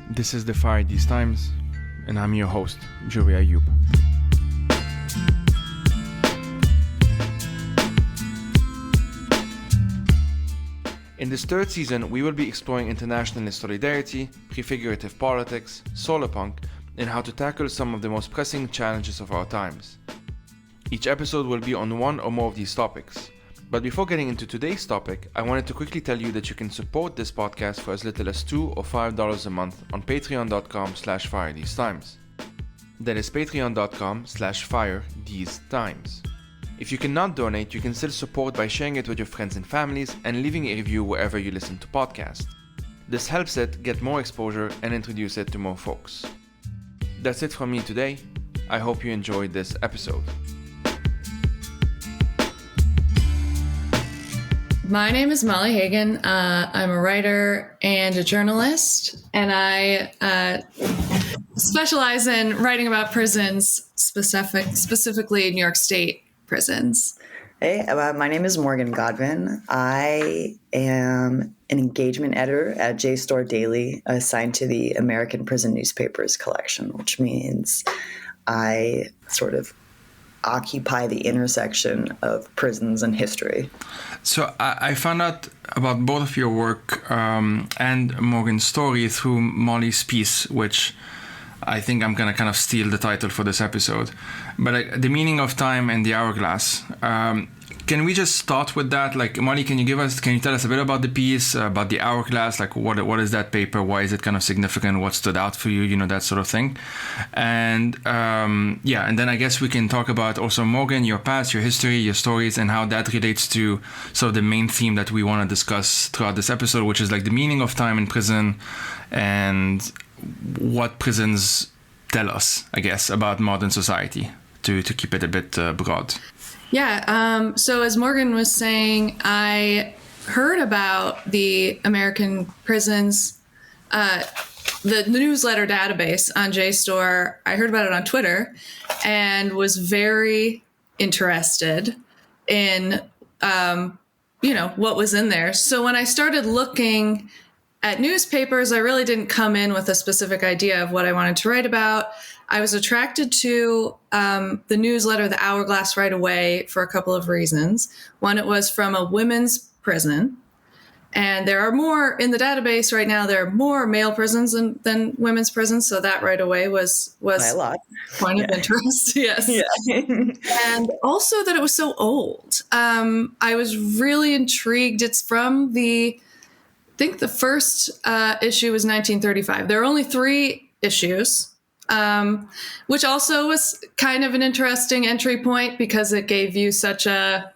This is the Fire These Times, and I'm your host, Joey Ayoub. In this third season, we will be exploring internationalist solidarity, prefigurative politics, solarpunk, and how to tackle some of the most pressing challenges of our times. Each episode will be on one or more of these topics. But before getting into today's topic, I wanted to quickly tell you that you can support this podcast for as little as $2 or $5 a month on patreon.com/firethesetimes. That is patreon.com/firethesetimes. If you cannot donate, you can still support by sharing it with your friends and families and leaving a review wherever you listen to podcasts. This helps it get more exposure and introduce it to more folks. That's it from me today. I hope you enjoyed this episode. My name is Molly Hagan. I'm a writer and a journalist, and I specialize in writing about prisons, specifically New York State prisons. Hey, my name is Morgan Godvin. I am an engagement editor at JSTOR Daily, assigned to the American Prison Newspapers collection, which means I sort of occupy the intersection of prisons and history. So I found out about both of your work and Morgan's story through Molly's piece, which I think I'm going to kind of steal the title for this episode. But The Meaning of Time and the Hourglass. Can we just start with that? Like, Molly, can you tell us a bit about the piece, about the hourglass? Like, what is that paper? Why is it kind of significant? What stood out for you? That sort of thing. And and then I guess we can talk about also Morgan, your past, your history, your stories, and how that relates to sort of the main theme that we want to discuss throughout this episode, which is like the meaning of time in prison and what prisons tell us, I guess, about modern society, to keep it a bit broad. Yeah. So as Morgan was saying, I heard about the American prisons, the newsletter database on JSTOR. I heard about it on Twitter and was very interested in, what was in there. So when I started looking at newspapers, I really didn't come in with a specific idea of what I wanted to write about. I was attracted to the newsletter, The Hourglass, right away for a couple of reasons. One, it was from a women's prison. And there are more in the database right now. There are more male prisons than women's prisons. So that right away was a lot. Point of interest. Yes. Yeah. And also that it was so old. I was really intrigued. It's from I think the first issue was 1935. There are only 3 issues. Which also was kind of an interesting entry point because it gave you such a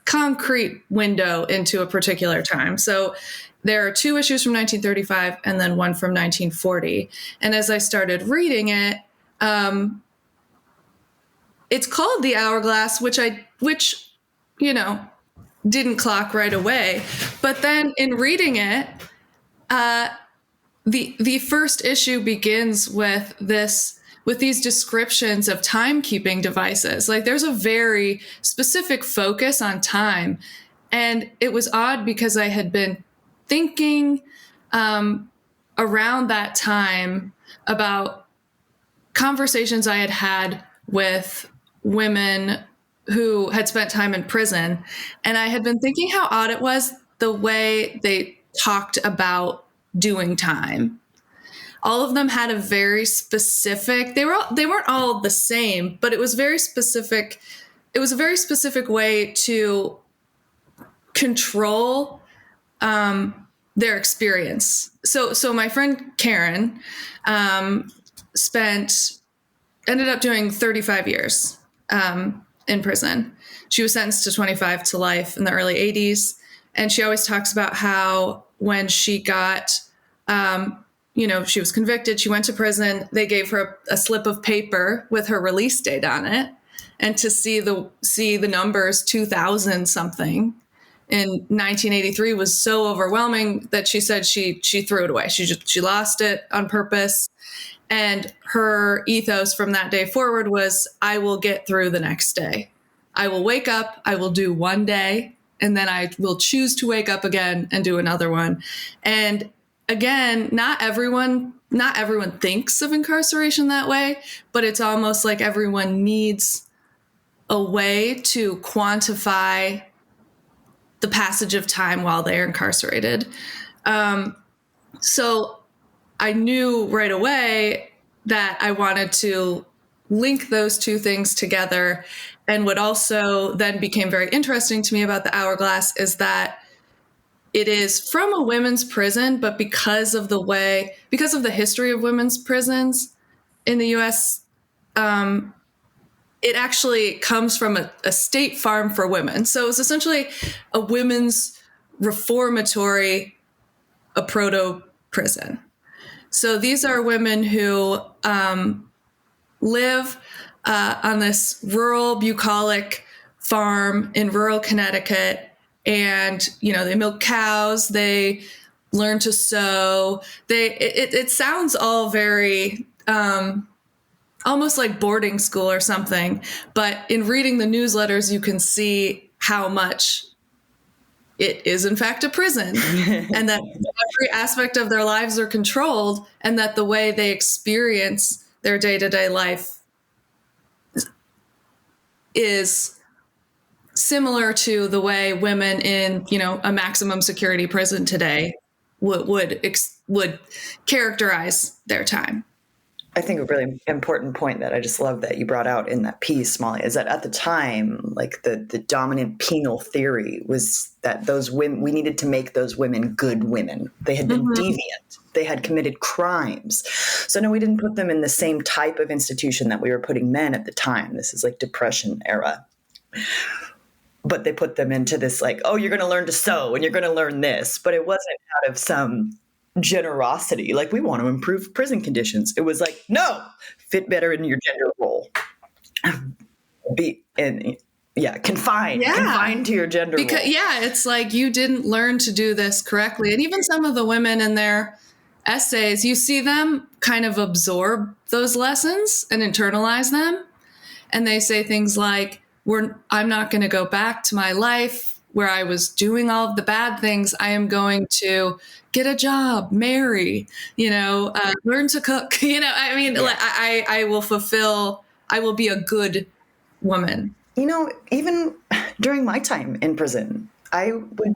concrete window into a particular time. So there are 2 issues from 1935 and then one from 1940. And as I started reading it, it's called The Hourglass, which didn't clock right away. But then in reading it, The first issue begins with these descriptions of timekeeping devices. Like, there's a very specific focus on time. And it was odd because I had been thinking around that time about conversations I had had with women who had spent time in prison. And I had been thinking how odd it was the way they talked about doing time. All of them had a very specific, they weren't all the same, but it was very specific. It was a very specific way to control their experience. So my friend Karen ended up doing 35 years in prison. She was sentenced to 25 to life in the early 80s. And she always talks about how when she got, she was convicted, she went to prison, they gave her a slip of paper with her release date on it. And to see the numbers 2000 something in 1983 was so overwhelming that she said she threw it away. She lost it on purpose. And her ethos from that day forward was, I will get through the next day. I will wake up, I will do one day, and then I will choose to wake up again and do another one. And again, not everyone thinks of incarceration that way, but it's almost like everyone needs a way to quantify the passage of time while they're incarcerated. So I knew right away that I wanted to link those two things together. And what also then became very interesting to me about the hourglass is that it is from a women's prison, but because of the history of women's prisons in the U.S., it actually comes from a state farm for women. So it's essentially a women's reformatory, a proto-prison. So these are women who live on this rural bucolic farm in rural Connecticut. And, they milk cows, they learn to sew. It sounds all very almost like boarding school or something. But in reading the newsletters, you can see how much it is, in fact, a prison and that every aspect of their lives are controlled and that the way they experience their day-to-day life is similar to the way women in, a maximum security prison today would characterize their time. I think a really important point that I just love that you brought out in that piece, Molly, is that at the time, like the dominant penal theory was that those women, we needed to make those women good women. They had been deviant. They had committed crimes. So no, we didn't put them in the same type of institution that we were putting men at the time. This is like Depression era. But they put them into this like, oh, you're going to learn to sew and you're going to learn this. But it wasn't out of some generosity. Like, we want to improve prison conditions. It was like, no, fit better in your gender role. Confined to your gender role. Yeah, it's like you didn't learn to do this correctly. And even some of the women in their essays, you see them kind of absorb those lessons and internalize them. And they say things like, I'm not going to go back to my life where I was doing all of the bad things. I am going to get a job, marry, learn to cook. I will be a good woman. Even during my time in prison, I would,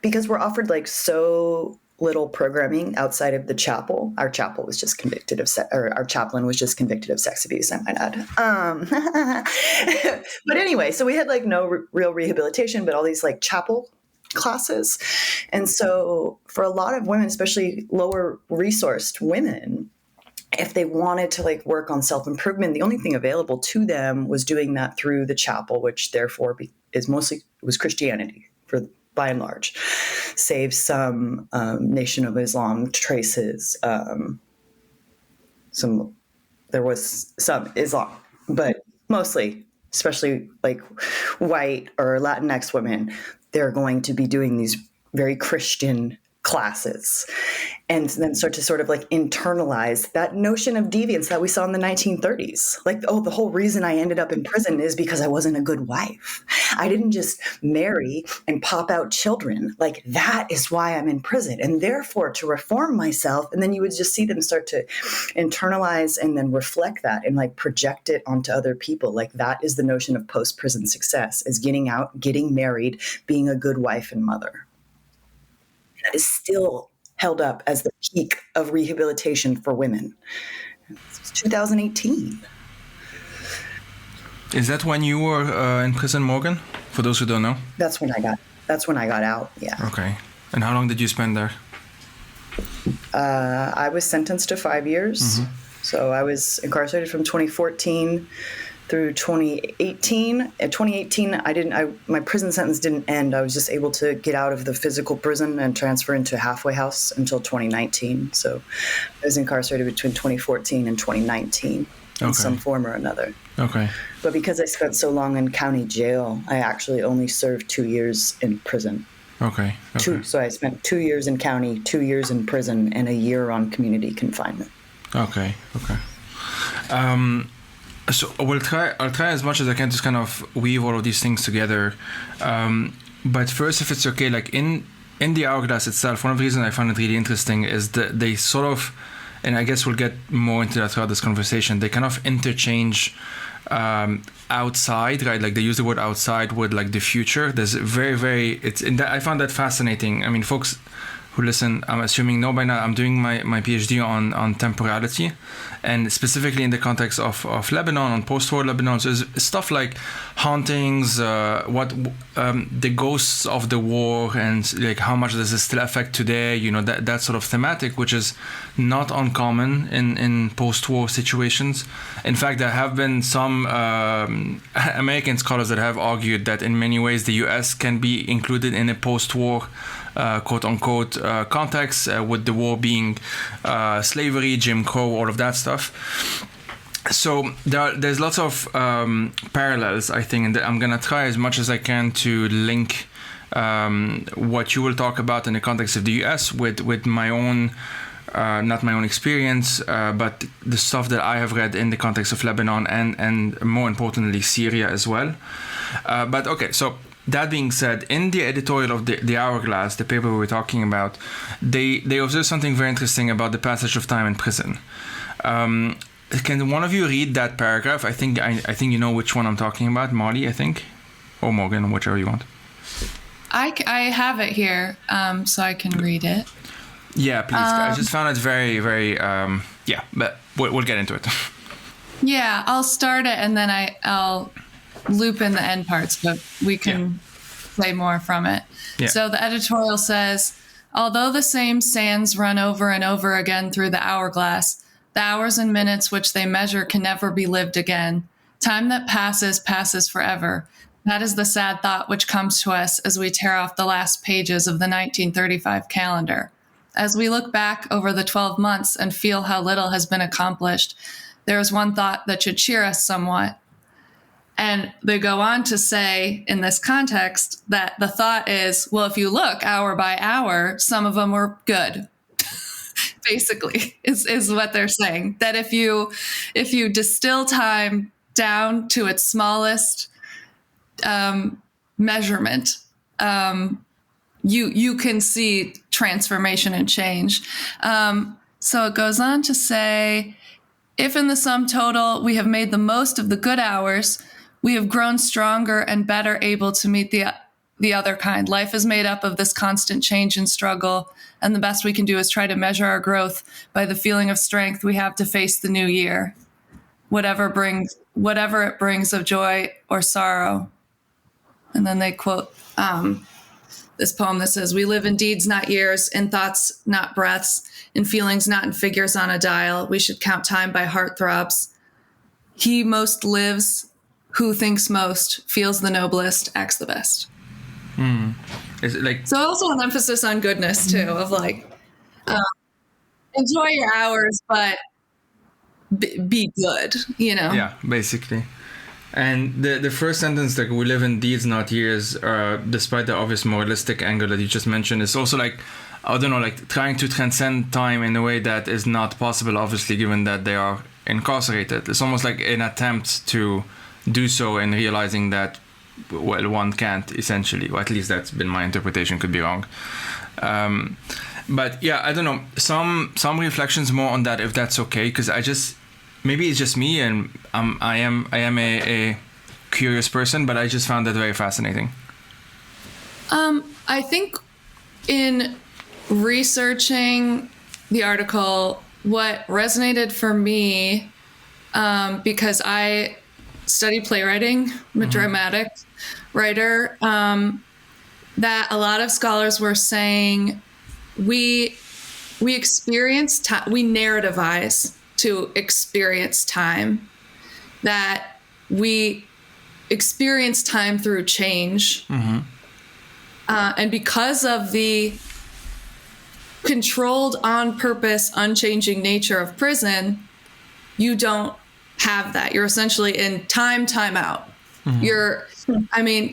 because we're offered like so little programming outside of the chapel. Our chapel was just convicted of our chaplain was just convicted of sex abuse, I might add. But anyway, so we had like no real rehabilitation, but all these like chapel classes. And so for a lot of women, especially lower resourced women, if they wanted to like work on self-improvement, the only thing available to them was doing that through the chapel, which therefore was Christianity by and large, save some Nation of Islam traces. There was some Islam, but mostly, especially like white or Latinx women, they're going to be doing these very Christian classes and then start to sort of like internalize that notion of deviance that we saw in the 1930s. Like, oh, the whole reason I ended up in prison is because I wasn't a good wife. I didn't just marry and pop out children. Like, that is why I'm in prison. And therefore, to reform myself, and then you would just see them start to internalize and then reflect that and like project it onto other people. Like, that is the notion of post-prison success, is getting out, getting married, being a good wife and mother. That is still held up as the peak of rehabilitation for women. It's 2018. Is that when you were in prison, Morgan? For those who don't know. That's when I got out. Yeah. Okay. And how long did you spend there? I was sentenced to 5 years. Mm-hmm. So I was incarcerated from 2014 through 2018. In 2018, my prison sentence didn't end. I was just able to get out of the physical prison and transfer into a halfway house until 2019. So I was incarcerated between 2014 and 2019 in some form or another. Okay. But because I spent so long in county jail, I actually only served 2 years in prison. Okay. So I spent 2 years in county, 2 years in prison, and a year on community confinement. Okay. So I'll try as much as I can to kind of weave all of these things together. But first, if it's okay, like in in the hourglass itself, one of the reasons I found it really interesting is that they sort of, and I guess we'll get more into that throughout this conversation, they kind of interchange outside, right? Like they use the word outside with like the future. There's it's in that, I found that fascinating. I mean, folks who listen, I'm assuming know by now, I'm doing my PhD on temporality, and specifically in the context of Lebanon, on post-war Lebanon. So it's stuff like hauntings, the ghosts of the war, and like how much does it still affect today, you know, that sort of thematic, which is not uncommon in post-war situations. In fact, there have been some American scholars that have argued that in many ways the US can be included in a post-war quote-unquote context, with the war being slavery, Jim Crow, all of that stuff. So there's lots of parallels, I think, and I'm going to try as much as I can to link what you will talk about in the context of the US with my own, not my own experience, but the stuff that I have read in the context of Lebanon and more importantly, Syria as well. But okay, so that being said, in the editorial of the Hourglass, the paper we were talking about, they observe something very interesting about the passage of time in prison. Can one of you read that paragraph? I think you know which one I'm talking about, Molly, I think, or Morgan, whichever you want. I have it here, so I can read it. Yeah, please. I just found it very, very, but we'll get into it. Yeah, I'll start it and then I'll loop in the end parts, but we can play more from it. Yeah. So the editorial says, although the same sands run over and over again through the hourglass, the hours and minutes which they measure can never be lived again. Time that passes forever. That is the sad thought which comes to us as we tear off the last pages of the 1935 calendar. As we look back over the 12 months and feel how little has been accomplished, there is one thought that should cheer us somewhat. And they go on to say in this context that the thought is, well, if you look hour by hour, some of them were good. Basically, is what they're saying. That if you distill time down to its smallest measurement, you can see transformation and change. So it goes on to say, if in the sum total we have made the most of the good hours, we have grown stronger and better able to meet the other kind. Life is made up of this constant change and struggle, and the best we can do is try to measure our growth by the feeling of strength we have to face the new year, whatever it brings of joy or sorrow. And then they quote this poem that says, we live in deeds, not years, in thoughts, not breaths, in feelings, not in figures on a dial. We should count time by heart throbs. He most lives, who thinks most, feels the noblest, acts the best. Is it like, so also an emphasis on goodness too, of like, enjoy your hours, but be good, you know? Yeah, basically. And the first sentence, like, we live in deeds, not years, despite the obvious moralistic angle that you just mentioned, is also like, I don't know, like trying to transcend time in a way that is not possible, obviously, given that they are incarcerated. It's almost like an attempt to do so and realizing that, well, one can't, essentially, or at least that's been my interpretation, could be wrong. But yeah, I don't know, some reflections more on that, if that's okay, because maybe it's just me, and I am a curious person, but I just found that very fascinating. I think in researching the article, what resonated for me, because I study playwriting, I'm a dramatic writer, that a lot of scholars were saying we experience time, we narrativize to experience time, that we experience time through change. And because of the controlled, on purpose, unchanging nature of prison, you don't have that. You're essentially in time out.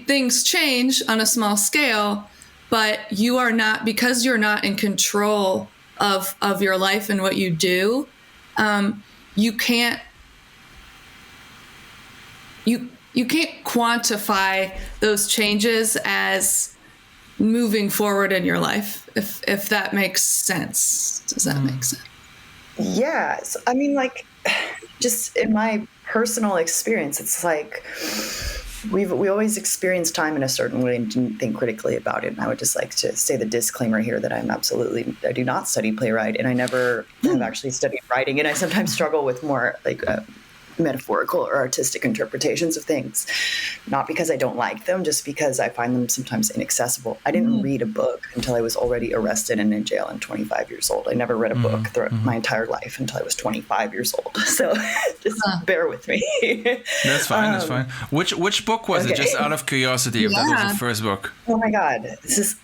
Things change on a small scale, but you are not, because you're not in control of your life and what you do, you can't quantify those changes as moving forward in your life, if that makes sense. Does that make sense? Yeah. So, I mean, like, just in my personal experience, it's like we always experienced time in a certain way and didn't think critically about it. And I would just like to say the disclaimer here that I do not study playwright, and I never have actually studied writing. And I sometimes struggle with more like metaphorical or artistic interpretations of things, not because I don't like them, just because I find them sometimes inaccessible. I didn't read a book until I was already arrested and in jail and 25 years old. I never read a book throughout my entire life until I was 25 years old. So just bear with me. That's fine. That's fine. Which book was it? Just out of curiosity, if that was the first book. Oh my God. This is,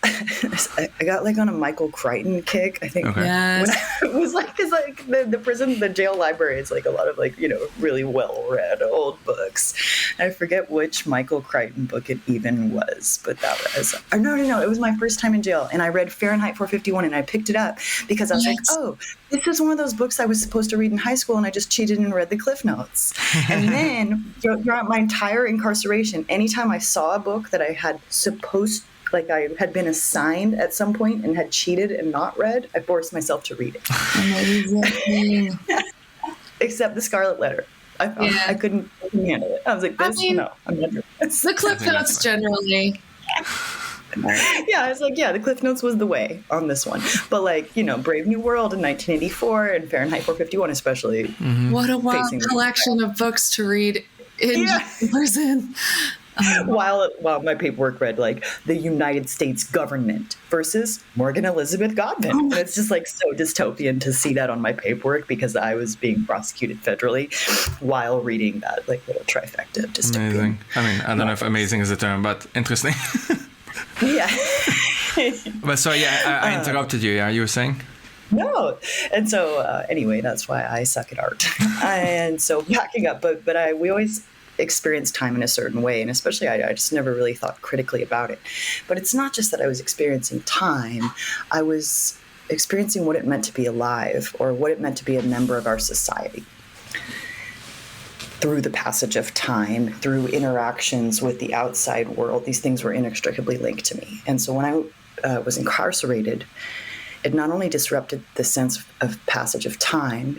I got like on a Michael Crichton kick, I think. Okay. Yes. It was like, cause like the jail library is like a lot of like, really well-read old books. I forget which Michael Crichton book it even was, but that was, no, it was my first time in jail, and I read Fahrenheit 451, and I picked it up because I was like, oh, this is one of those books I was supposed to read in high school, and I just cheated and read the Cliff Notes. And then throughout my entire incarceration, anytime I saw a book that I had I had been assigned at some point and had cheated and not read, I forced myself to read it. Amazing. Except the Scarlet Letter. I couldn't handle it. I was like, I'm not doing this. The Cliff Notes generally. Yeah, I was like, the Cliff Notes was the way on this one. But like, Brave New World in 1984 and Fahrenheit 451 especially. What a wild collection of books to read in prison. While my paperwork read like the United States government versus Morgan Elizabeth Godvin. And it's just like so dystopian to see that on my paperwork because I was being prosecuted federally while reading that like little trifecta of dystopian. Amazing. I mean, I don't know if amazing is the term, but interesting. Yeah. But so I interrupted you. Yeah, you were saying? No. And so anyway, that's why I suck at art. And so backing up, but we always experience time in a certain way, and especially I just never really thought critically about it. But it's not just that I was experiencing time, I was experiencing what it meant to be alive, or what it meant to be a member of our society. Through the passage of time, through interactions with the outside world, these things were inextricably linked to me. And so when I was incarcerated, it not only disrupted the sense of passage of time,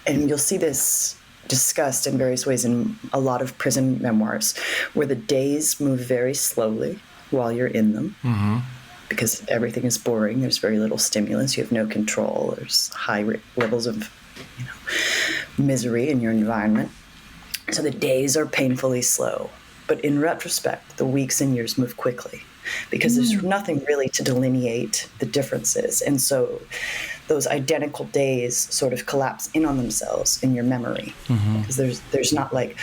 and you'll see this discussed in various ways in a lot of prison memoirs, where the days move very slowly while you're in them, because everything is boring. There's very little stimulus. You have no control. There's high levels of misery in your environment. So the days are painfully slow. But in retrospect, the weeks and years move quickly because there's nothing really to delineate the differences. And so those identical days sort of collapse in on themselves in your memory, because there's not like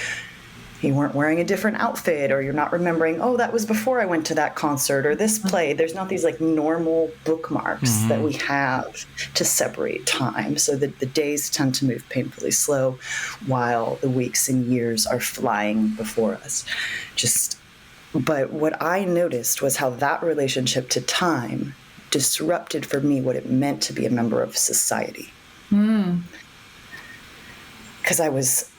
you weren't wearing a different outfit, or you're not remembering, oh, that was before I went to that concert or this play. There's not these like normal bookmarks that we have to separate time, so that the days tend to move painfully slow while the weeks and years are flying before us. But what I noticed was how that relationship to time disrupted for me what it meant to be a member of society. Because I was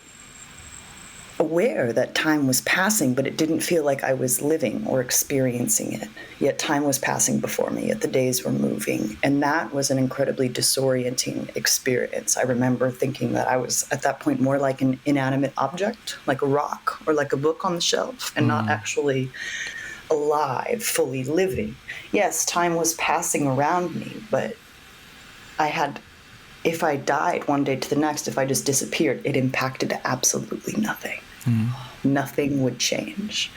aware that time was passing, but it didn't feel like I was living or experiencing it. Yet time was passing before me, yet the days were moving. And that was an incredibly disorienting experience. I remember thinking that I was at that point more like an inanimate object, like a rock or like a book on the shelf, and not actually alive, fully living. Yes, time was passing around me, but if I died one day to the next, if I just disappeared, it impacted absolutely nothing. Nothing would change.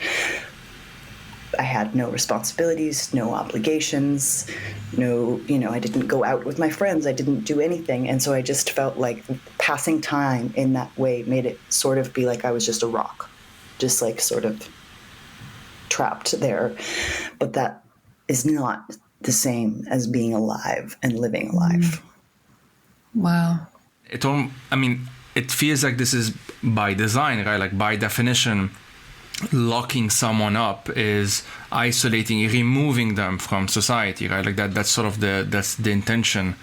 I had no responsibilities, no obligations, I didn't go out with my friends. I didn't do anything. And so I just felt like passing time in that way made it sort of be like I was just a rock, just like sort of trapped there. But that is not the same as being alive and living a life. Wow. It feels like this is by design, right? Like by definition, locking someone up is isolating, removing them from society, right? Like that's sort of that's the intention.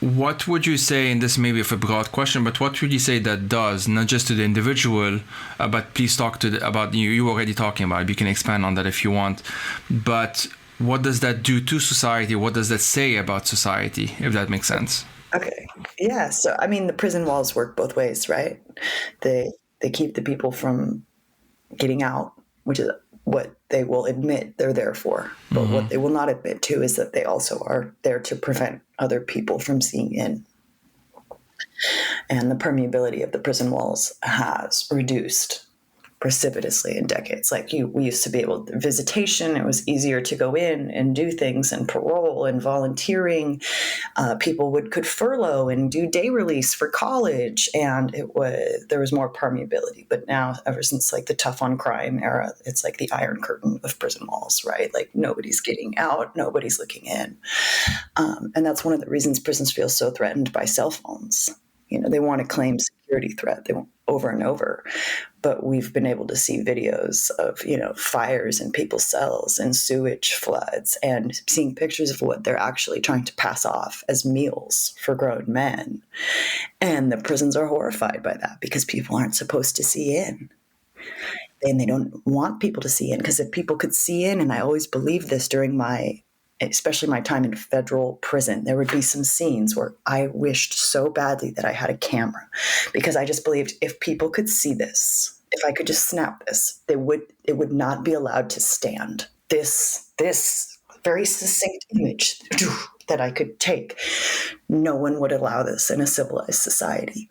what would you say, and this may be a broad question, but what would you say that does, not just to the individual, but please talk about you already talking about it. You can expand on that if you want. But what does that do to society? What does that say about society, if that makes sense? Okay. Yeah. So, I mean, the prison walls work both ways, right? They keep the people from getting out, which is what they will admit they're there for. But what they will not admit to is that they also are there to prevent other people from seeing in. And the permeability of the prison walls has reduced precipitously in decades. Like we used to be able to visitation. It was easier to go in and do things, and parole and volunteering. People could furlough and do day release for college, and there was more permeability. But now, ever since like the tough on crime era, it's like the iron curtain of prison walls, right? Like nobody's getting out, nobody's looking in, and that's one of the reasons prisons feel so threatened by cell phones. They want to claim security threat. They want over and over. But we've been able to see videos of, fires in people's cells and sewage floods, and seeing pictures of what they're actually trying to pass off as meals for grown men. And the prisons are horrified by that because people aren't supposed to see in. And they don't want people to see in, because if people could see in, and I always believed this during especially my time in federal prison, there would be some scenes where I wished so badly that I had a camera, because I just believed if people could see this, if I could just snap this, it would not be allowed to stand. This very succinct image that I could take, no one would allow this in a civilized society.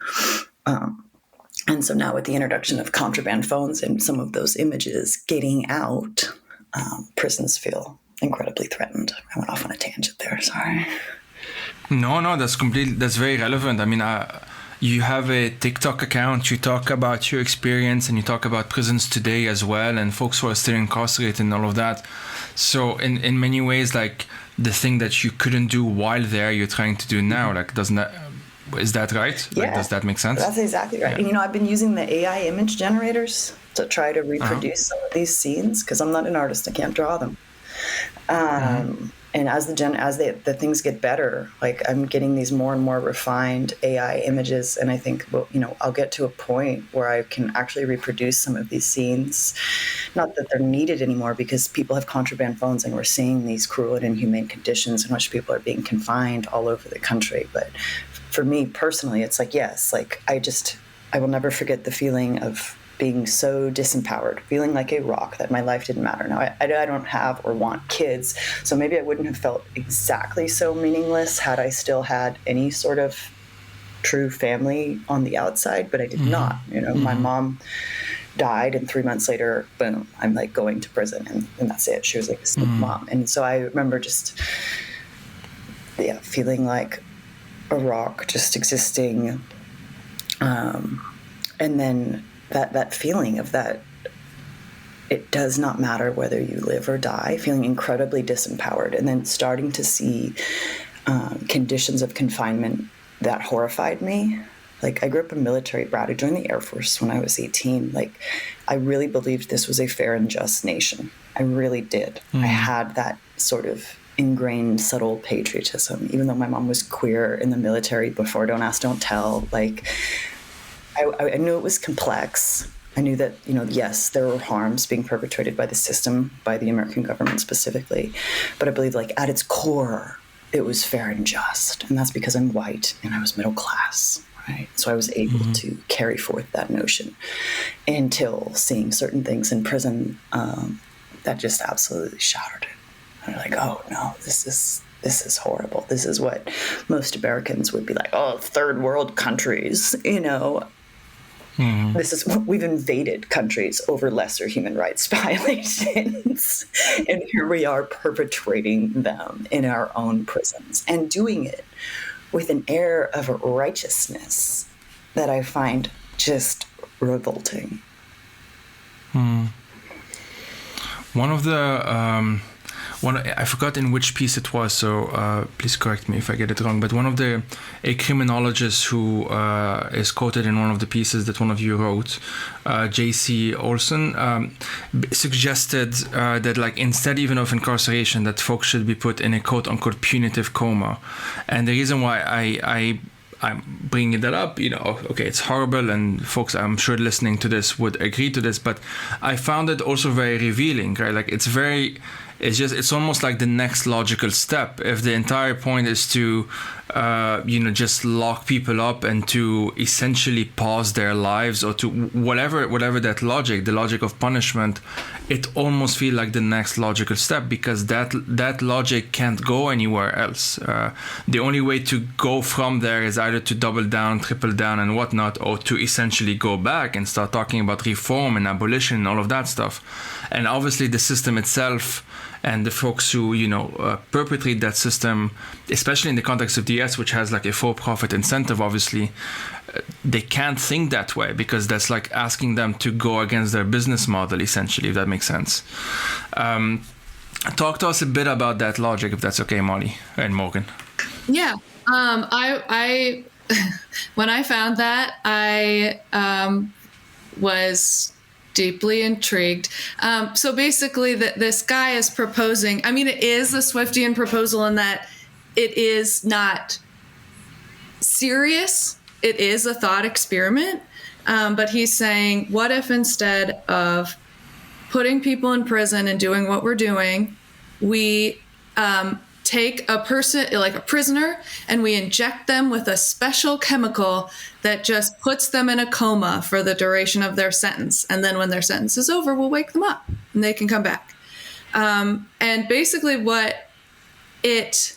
And so now with the introduction of contraband phones and some of those images getting out, prisons feel incredibly threatened. I went off on a tangent there. Sorry. No, that's very relevant. I mean, you have a TikTok account. You talk about your experience, and you talk about prisons today as well, and folks who are still incarcerated and all of that. So in many ways, like the thing that you couldn't do while there, you're trying to do now. Like, is that right? Yeah. Like, does that make sense? That's exactly right. Yeah. And, I've been using the AI image generators to try to reproduce some of these scenes, because I'm not an artist. I can't draw them. And as the things get better, like I'm getting these more and more refined AI images, and I think, I'll get to a point where I can actually reproduce some of these scenes. Not that they're needed anymore, because people have contraband phones, and we're seeing these cruel and inhumane conditions in which people are being confined all over the country. But for me personally, it's like, yes, like I will never forget the feeling of being so disempowered, feeling like a rock, that my life didn't matter. Now, I don't have or want kids, so maybe I wouldn't have felt exactly so meaningless had I still had any sort of true family on the outside, but I did not. My mom died, and 3 months later, boom, I'm like going to prison, and that's it. She was like a single mom. And so I remember just, feeling like a rock, just existing. And then that feeling of that it does not matter whether you live or die, feeling incredibly disempowered, and then starting to see conditions of confinement that horrified me. Like, I grew up a military brat. I joined the Air Force when I was 18. Like, I really believed this was a fair and just nation. I really did. I had that sort of ingrained, subtle patriotism, even though my mom was queer in the military before Don't Ask, Don't Tell. Like, I knew it was complex. I knew that, yes, there were harms being perpetrated by the system, by the American government specifically. But I believe, like, at its core, it was fair and just. And that's because I'm white and I was middle class, right? So I was able to carry forth that notion until seeing certain things in prison that just absolutely shattered it. And I'm like, oh, no, this is horrible. This is what most Americans would be like, oh, third world countries, This is what we've invaded countries over lesser human rights violations. And here we are perpetrating them in our own prisons and doing it with an air of righteousness that I find just revolting. I forgot in which piece it was, so please correct me if I get it wrong, but a criminologist who is quoted in one of the pieces that one of you wrote, J.C. Olson, suggested that like instead even of incarceration, that folks should be put in a quote-unquote punitive coma. And the reason why I'm bringing that up, okay, it's horrible, and folks, I'm sure listening to this would agree to this, but I found it also very revealing, right? Like it's almost like the next logical step. If the entire point is to, just lock people up and to essentially pause their lives, or to whatever that logic, the logic of punishment, it almost feels like the next logical step, because that logic can't go anywhere else. The only way to go from there is either to double down, triple down, and whatnot, or to essentially go back and start talking about reform and abolition and all of that stuff. And obviously the system itself and the folks who, perpetrate that system, especially in the context of the US, which has like a for-profit incentive, obviously, they can't think that way, because that's like asking them to go against their business model, essentially, if that makes sense. Talk to us a bit about that logic, if that's okay, Molly and Morgan. Yeah. I when I found that, I was deeply intrigued. So basically, this guy is proposing, it is a Swiftian proposal in that it is not serious. It is a thought experiment. But he's saying, what if instead of putting people in prison and doing what we're doing, we take a person, like a prisoner, and we inject them with a special chemical that just puts them in a coma for the duration of their sentence. And then when their sentence is over, we'll wake them up and they can come back. And basically what it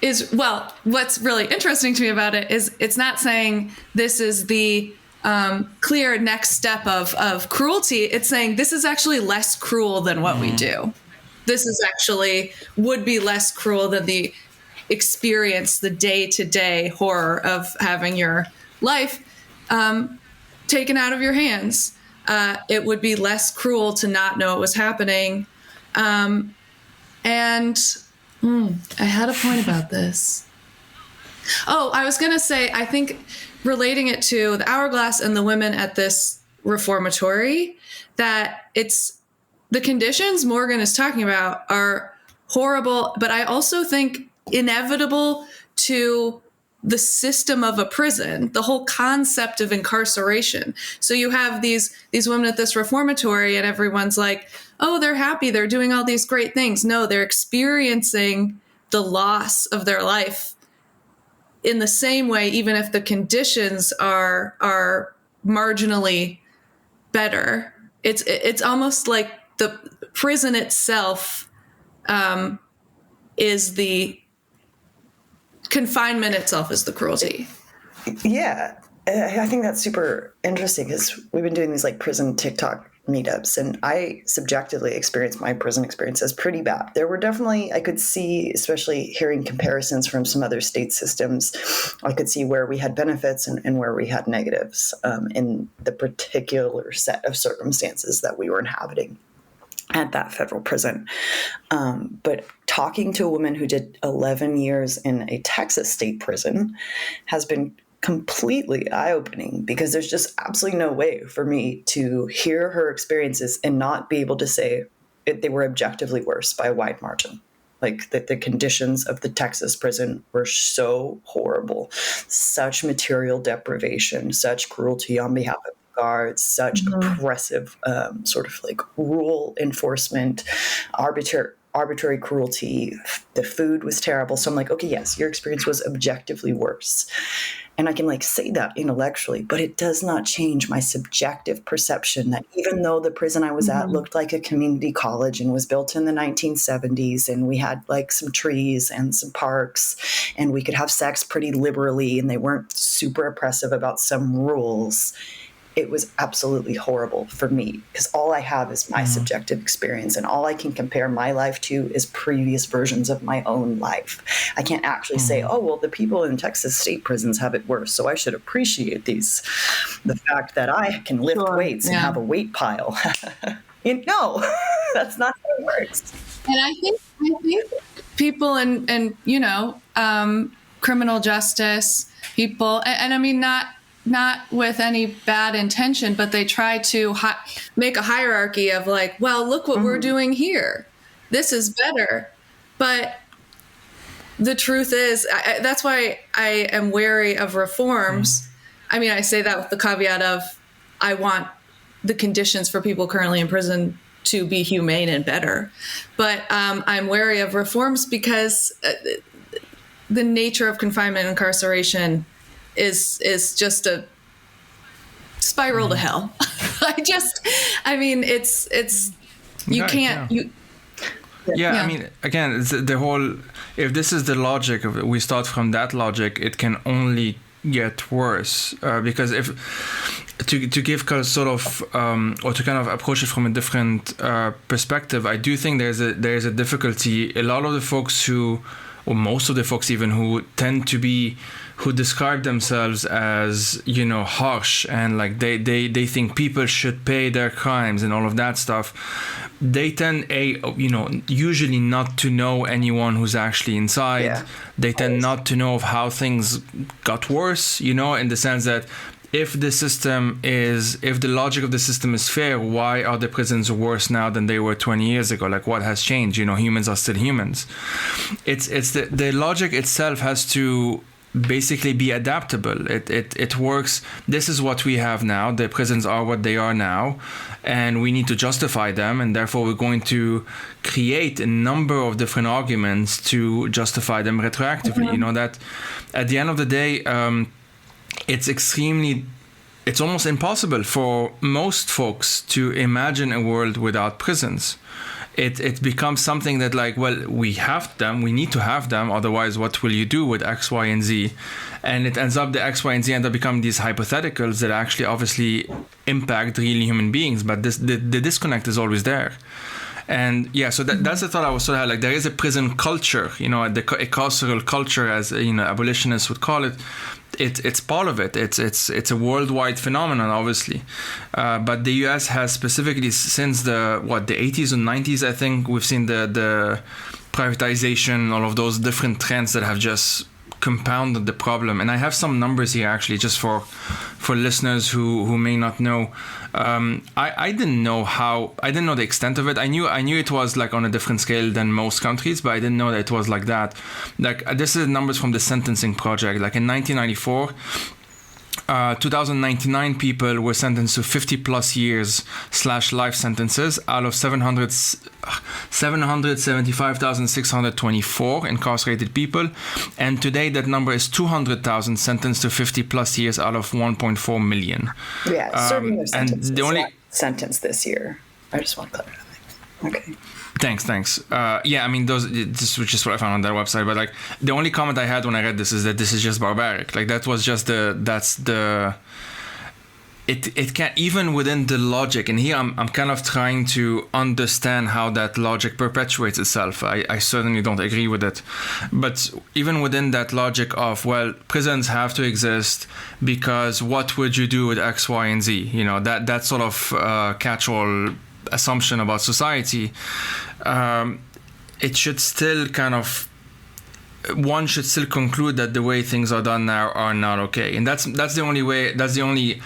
is, what's really interesting to me about it is it's not saying this is the clear next step of cruelty. It's saying this is actually less cruel than what we do. This is actually would be less cruel than the experience, the day-to-day horror of having your life taken out of your hands. It would be less cruel to not know it was happening. And I had a point about this. Oh, I was going to say, I think relating it to the Hourglass and the women at this reformatory, that it's the conditions Morgan is talking about are horrible, but I also think inevitable to the system of a prison, the whole concept of incarceration. So you have these women at this reformatory and everyone's like, oh, they're happy, they're doing all these great things. No, they're experiencing the loss of their life in the same way, even if the conditions are marginally better. It's almost like the prison itself is the confinement itself is the cruelty. Yeah, I think that's super interesting because we've been doing these like prison TikTok meetups, and I subjectively experienced my prison experience as pretty bad. There were definitely, I could see, especially hearing comparisons from some other state systems, I could see where we had benefits and where we had negatives in the particular set of circumstances that we were inhabiting at that federal prison. But talking to a woman who did 11 years in a Texas state prison has been completely eye-opening, because there's just absolutely no way for me to hear her experiences and not be able to say they were objectively worse by a wide margin. Like that the conditions of the Texas prison were so horrible, such material deprivation, such cruelty on behalf of guards, such oppressive sort of like rule enforcement, arbitrary cruelty. The food was terrible. So I'm like, okay, yes, your experience was objectively worse. And I can like say that intellectually, but it does not change my subjective perception that even though the prison I was at looked like a community college and was built in the 1970s, and we had like some trees and some parks, and we could have sex pretty liberally, and they weren't super oppressive about some rules, it was absolutely horrible for me, because all I have is my subjective experience, and all I can compare my life to is previous versions of my own life. I can't actually say, oh, well, the people in Texas state prisons have it worse, so I should appreciate these. The fact that I can lift weights and have a weight pile. No, that's not how it works. And I think people and criminal justice people, and I mean not with any bad intention, but they try to make a hierarchy of like, well, look what we're doing here. This is better. But the truth is, that's why I am wary of reforms. I mean, I say that with the caveat of I want the conditions for people currently in prison to be humane and better. But I'm wary of reforms because the nature of confinement and incarceration is just a spiral to hell. I mean, it's you can't. I mean, again, it's the whole. If this is the logic of it, we start from that logic, it can only get worse because if to give sort of or to kind of approach it from a different perspective, I do think there is a difficulty. A lot of the folks or most of the folks even who describe themselves as harsh and like they think people should pay their crimes and all of that stuff, they tend usually not to know anyone who's actually inside. They tend not to know of how things got worse, in the sense that if the logic of the system is fair, why are the prisons worse now than they were 20 years ago? Like, what has changed? Humans are still humans. It's the logic itself has to basically be adaptable. It works. This is what we have now. The prisons are what they are now, and we need to justify them, and therefore we're going to create a number of different arguments to justify them retroactively. That at the end of the day, it's almost impossible for most folks to imagine a world without prisons. It becomes something that like, well, we have them, we need to have them, otherwise what will you do with X, Y, and Z? And it ends up the X, Y, and Z end up becoming these hypotheticals that actually obviously impact real human beings, but the disconnect is always there. And so that's the thought I was sort of had. Like, there is a prison culture, a carceral culture, as abolitionists would call it. It's part of it. It's a worldwide phenomenon, obviously. But the U.S. has specifically since the 80s and 90s, I think, we've seen the privatization, all of those different trends that have just compounded the problem. And I have some numbers here actually, just for listeners who may not know. I didn't know the extent of it. I knew it was like on a different scale than most countries, but I didn't know that it was like that. Like, this is numbers from the Sentencing Project. Like in 1994, 2,099 people were sentenced to 50 plus years / life sentences out of 775,624 incarcerated people. And today that number is 200,000 sentenced to 50 plus years out of 1.4 million. Yeah, serving their sentence. Sentence this year. I just want to clarify. Okay. Thanks. I mean, this was just what I found on that website. But like, the only comment I had when I read this is that this is just barbaric. Like, that was just it can't, even within the logic. And here I'm kind of trying to understand how that logic perpetuates itself. I certainly don't agree with it. But even within that logic of, well, prisons have to exist because what would you do with X, Y, and Z? That sort of catch-all assumption about society, it should still one should still conclude that the way things are done now are not okay. And that's the only way, that's the only,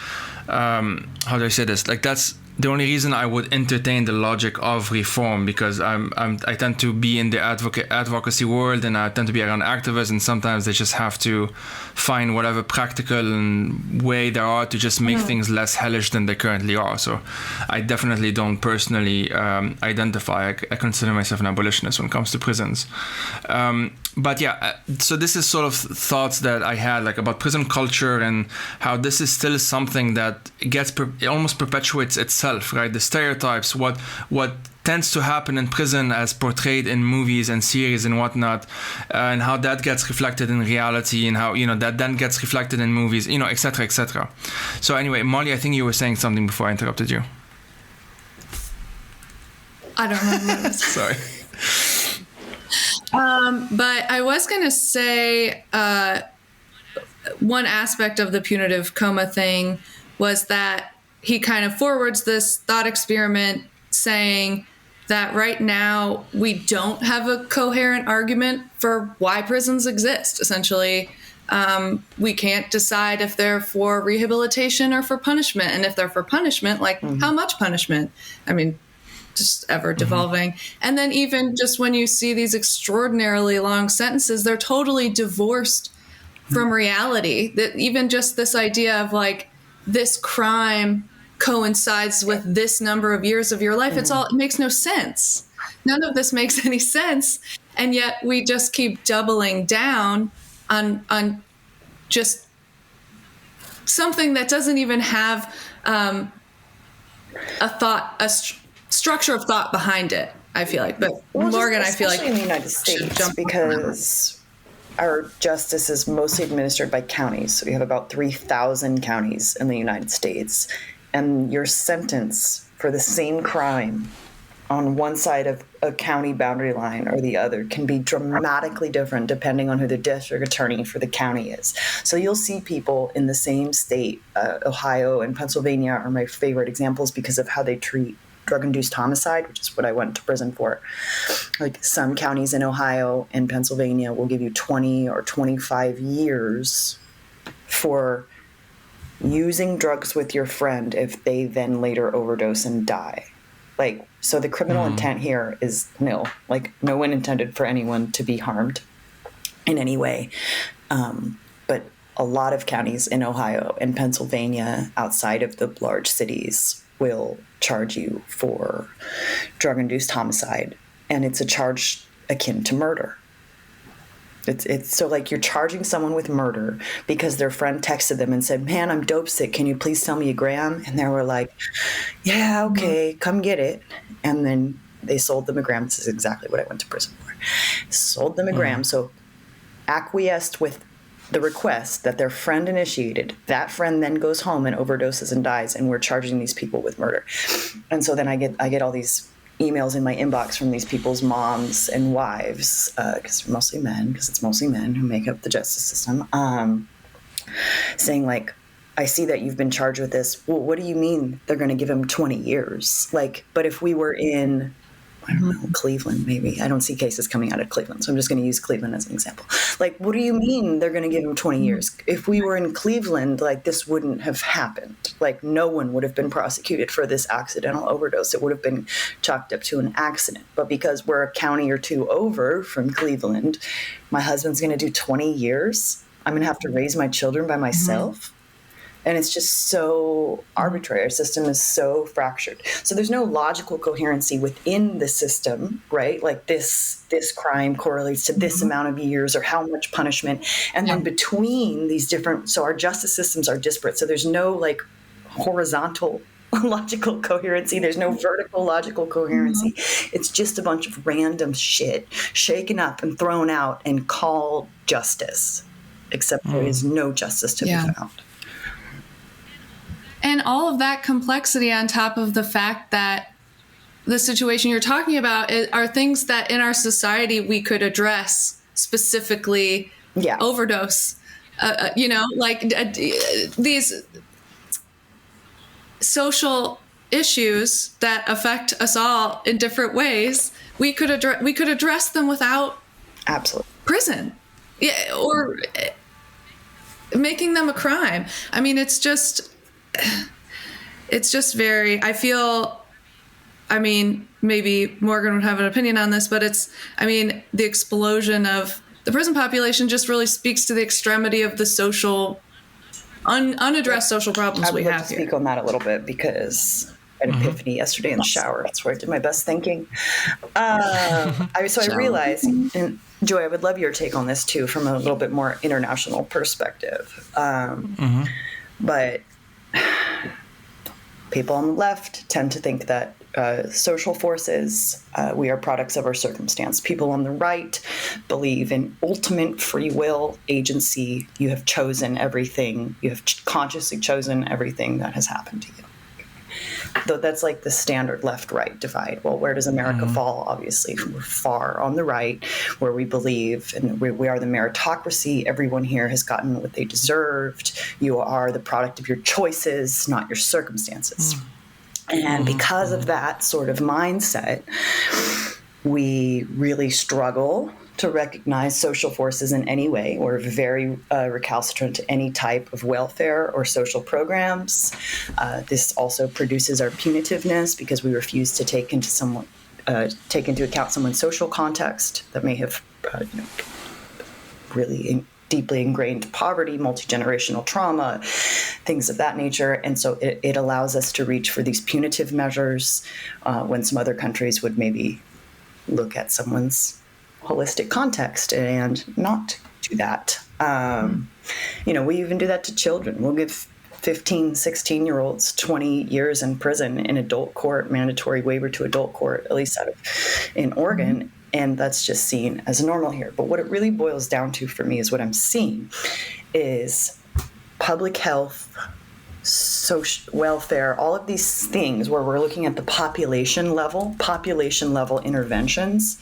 how do I say this? Like, that's the only reason I would entertain the logic of reform, because I tend to be in the advocacy world, and I tend to be around activists, and sometimes they just have to find whatever practical way there are to just make things less hellish than they currently are. So I definitely don't personally identify. I consider myself an abolitionist when it comes to prisons. But so this is sort of thoughts that I had, like, about prison culture and how this is still something that it almost perpetuates itself, right? The stereotypes, what tends to happen in prison as portrayed in movies and series and whatnot, and how that gets reflected in reality, and how, that then gets reflected in movies, et cetera, et cetera. So anyway, Molly, I think you were saying something before I interrupted you. I don't remember. Sorry. But I was going to say one aspect of the punitive coma thing was that he kind of forwards this thought experiment saying, that right now we don't have a coherent argument for why prisons exist. Essentially, we can't decide if they're for rehabilitation or for punishment. And if they're for punishment, like how much punishment? I mean, just ever devolving. And then even just when you see these extraordinarily long sentences, they're totally divorced from reality. That even just this idea of like this crime coincides with this number of years of your life, it makes no sense. None of this makes any sense. And yet we just keep doubling down on just something that doesn't even have a structure of thought behind it, I feel like. But Morgan, I feel like in the United States, because our justice is mostly administered by counties. So we have about 3,000 counties in the United States. And your sentence for the same crime on one side of a county boundary line or the other can be dramatically different depending on who the district attorney for the county is. So you'll see people in the same state, Ohio and Pennsylvania are my favorite examples because of how they treat drug-induced homicide, which is what I went to prison for. Like some counties in Ohio and Pennsylvania will give you 20 or 25 years for using drugs with your friend if they then later overdose and die. Like, so the criminal intent here is nil. Like, no one intended for anyone to be harmed in any way. But a lot of counties in Ohio and Pennsylvania outside of the large cities will charge you for drug-induced homicide. And it's a charge akin to murder. It's so like you're charging someone with murder because their friend texted them and said, "Man, I'm dope sick. Can you please sell me a gram?" And they were like, "Yeah, okay, come get it." And then they sold them a gram. This is exactly what I went to prison for. Sold them a gram. So acquiesced with the request that their friend initiated. That friend then goes home and overdoses and dies, and we're charging these people with murder. And so then I get all these emails in my inbox from these people's moms and wives, because it's mostly men who make up the justice system, saying like, "I see that you've been charged with this. Well, what do you mean they're going to give him 20 years? Like, but if we were in, I don't know, Cleveland, maybe. I don't see cases coming out of Cleveland, so I'm just going to use Cleveland as an example. Like, what do you mean they're going to give him 20 years? If we were in Cleveland, like, this wouldn't have happened. Like, no one would have been prosecuted for this accidental overdose. It would have been chalked up to an accident. But because we're a county or two over from Cleveland, my husband's going to do 20 years. I'm going to have to raise my children by myself. And it's just so arbitrary. Our system is so fractured. So there's no logical coherency within the system, right? Like this crime correlates to this amount of years or how much punishment. And then between these different, so our justice systems are disparate. So there's no like horizontal logical coherency. There's no vertical logical coherency. It's just a bunch of random shit shaken up and thrown out and called justice, except there is no justice to be found. And all of that complexity on top of the fact that the situation you're talking about are things that in our society we could address, specifically overdose, these social issues that affect us all in different ways. We could address them without prison, or making them a crime. I mean, it's just very, I feel, I mean, maybe Morgan would have an opinion on this, but the explosion of the prison population just really speaks to the extremity of the social, unaddressed social problems we have here. Speak on that a little bit because I had an epiphany yesterday in the shower. That's where I did my best thinking. I realized, and Joy, I would love your take on this too, from a little bit more international perspective. But people on the left tend to think that social forces, we are products of our circumstance. People on the right believe in ultimate free will, agency. You have chosen everything. You have consciously chosen everything that has happened to you. Though that's like the standard left-right divide. Well, where does America fall? Obviously, we're far on the right, where we believe, and we are the meritocracy. Everyone here has gotten what they deserved. You are the product of your choices, not your circumstances. And because of that sort of mindset, we really struggle to recognize social forces in any way. We're very recalcitrant to any type of welfare or social programs. This also produces our punitiveness because we refuse to take into account someone's social context that may have really deeply ingrained poverty, multi-generational trauma, things of that nature. And so it allows us to reach for these punitive measures when some other countries would maybe look at someone's holistic context and not do that. We even do that to children. We'll give 15, 16-year-olds 20 years in prison in adult court, mandatory waiver to adult court, at least in Oregon. And that's just seen as normal here. But what it really boils down to for me is what I'm seeing is public health, social welfare, all of these things where we're looking at the population level interventions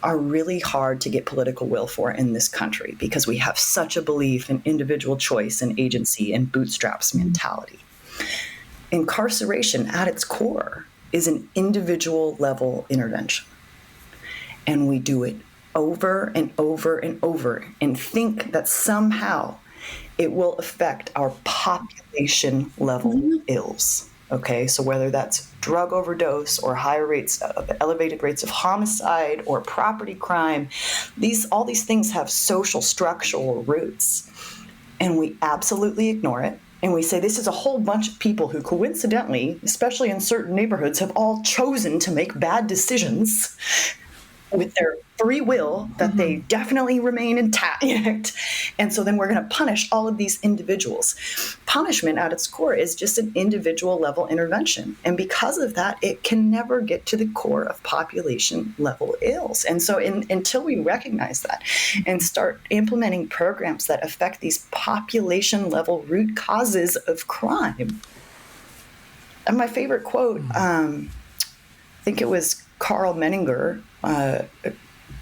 are really hard to get political will for in this country because we have such a belief in individual choice and agency and bootstraps mentality. Incarceration at its core is an individual level intervention. And we do it over and over and over and think that somehow it will affect our population level ills. Okay, so whether that's drug overdose or elevated rates of homicide or property crime, all these things have social structural roots. And we absolutely ignore it. And we say this is a whole bunch of people who coincidentally, especially in certain neighborhoods, have all chosen to make bad decisions with their free will that they definitely remain intact. And so then we're going to punish all of these individuals. Punishment at its core is just an individual level intervention. And because of that, it can never get to the core of population level ills. And so until we recognize that and start implementing programs that affect these population level root causes of crime. And my favorite quote, I think it was Carl Menninger,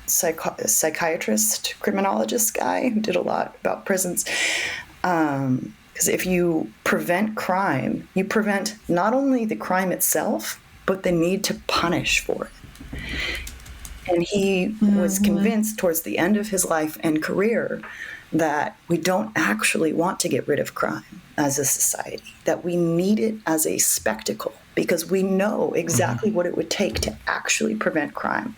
psychiatrist, criminologist guy who did a lot about prisons. Because if you prevent crime, you prevent not only the crime itself, but the need to punish for it. And he was convinced towards the end of his life and career that we don't actually want to get rid of crime as a society, that we need it as a spectacle because we know exactly what it would take to actually prevent crime.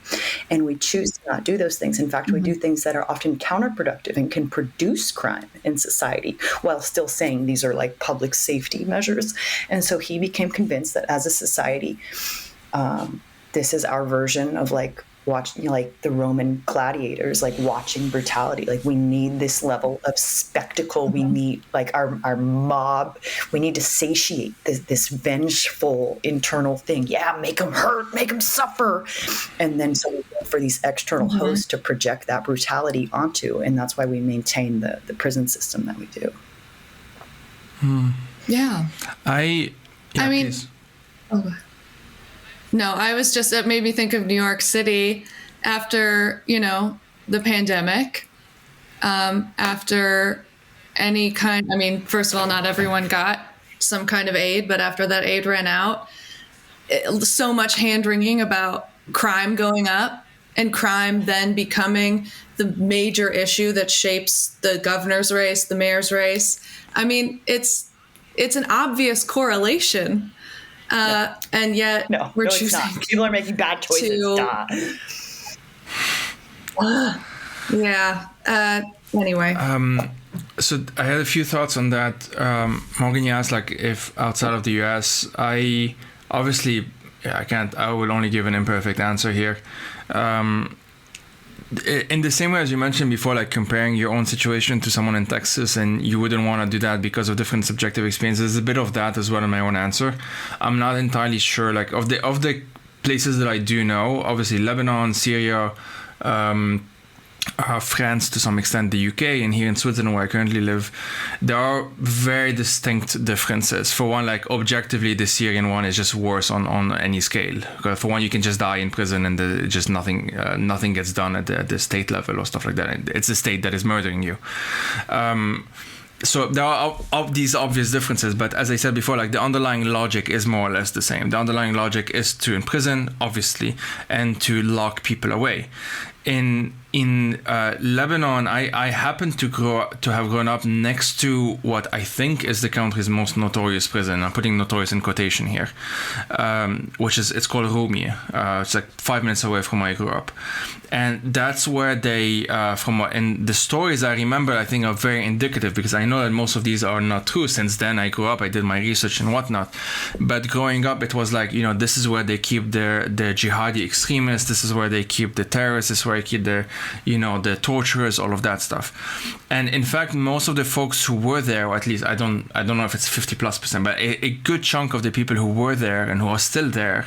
And we choose to not do those things. In fact, we do things that are often counterproductive and can produce crime in society while still saying these are like public safety measures. And so he became convinced that as a society, this is our version of like watching, like the Roman gladiators, like watching brutality. Like we need this level of spectacle. We need like our mob. We need to satiate this vengeful internal thing. Yeah, make them hurt, make them suffer. And then so we go for these external hosts to project that brutality onto. And that's why we maintain the prison system that we do. Yeah. I mean, please. No, I was just, it made me think of New York City after, the pandemic, after any kind, first of all, not everyone got some kind of aid, but after that aid ran out, so much hand-wringing about crime going up and crime then becoming the major issue that shapes the governor's race, the mayor's race. It's an obvious correlation. And yet we're choosing. People are making bad choices. Anyway. So I had a few thoughts on that. Morgan, you asked like if outside of the US, I will only give an imperfect answer here. In the same way as you mentioned before, like comparing your own situation to someone in Texas, and you wouldn't want to do that because of different subjective experiences. There's a bit of that as well in my own answer. I'm not entirely sure, like of the places that I do know, obviously Lebanon, Syria, France, to some extent the UK, and here in Switzerland where I currently live, there are very distinct differences. For one, like objectively, the Syrian one is just worse on any scale. For one, you can just die in prison and just nothing gets done at the state level or stuff like that. It's the state that is murdering you. so there are these obvious differences, but as I said before, like the underlying logic is more or less the same. The underlying logic is to imprison, obviously, and to lock people away. In Lebanon, I happen to have grown up next to what I think is the country's most notorious prison. I'm putting notorious in quotation here, it's called Rumi. It's like 5 minutes away from where I grew up, and that's where they and the stories I remember, I think, are very indicative, because I know that most of these are not true. Since then I grew up, I did my research and whatnot, but growing up it was like, this is where they keep their jihadi extremists, this is where they keep the terrorists, this is where they keep their the torturers, all of that stuff. And in fact, most of the folks who were there, or at least I don't know if it's 50+%, but a good chunk of the people who were there and who are still there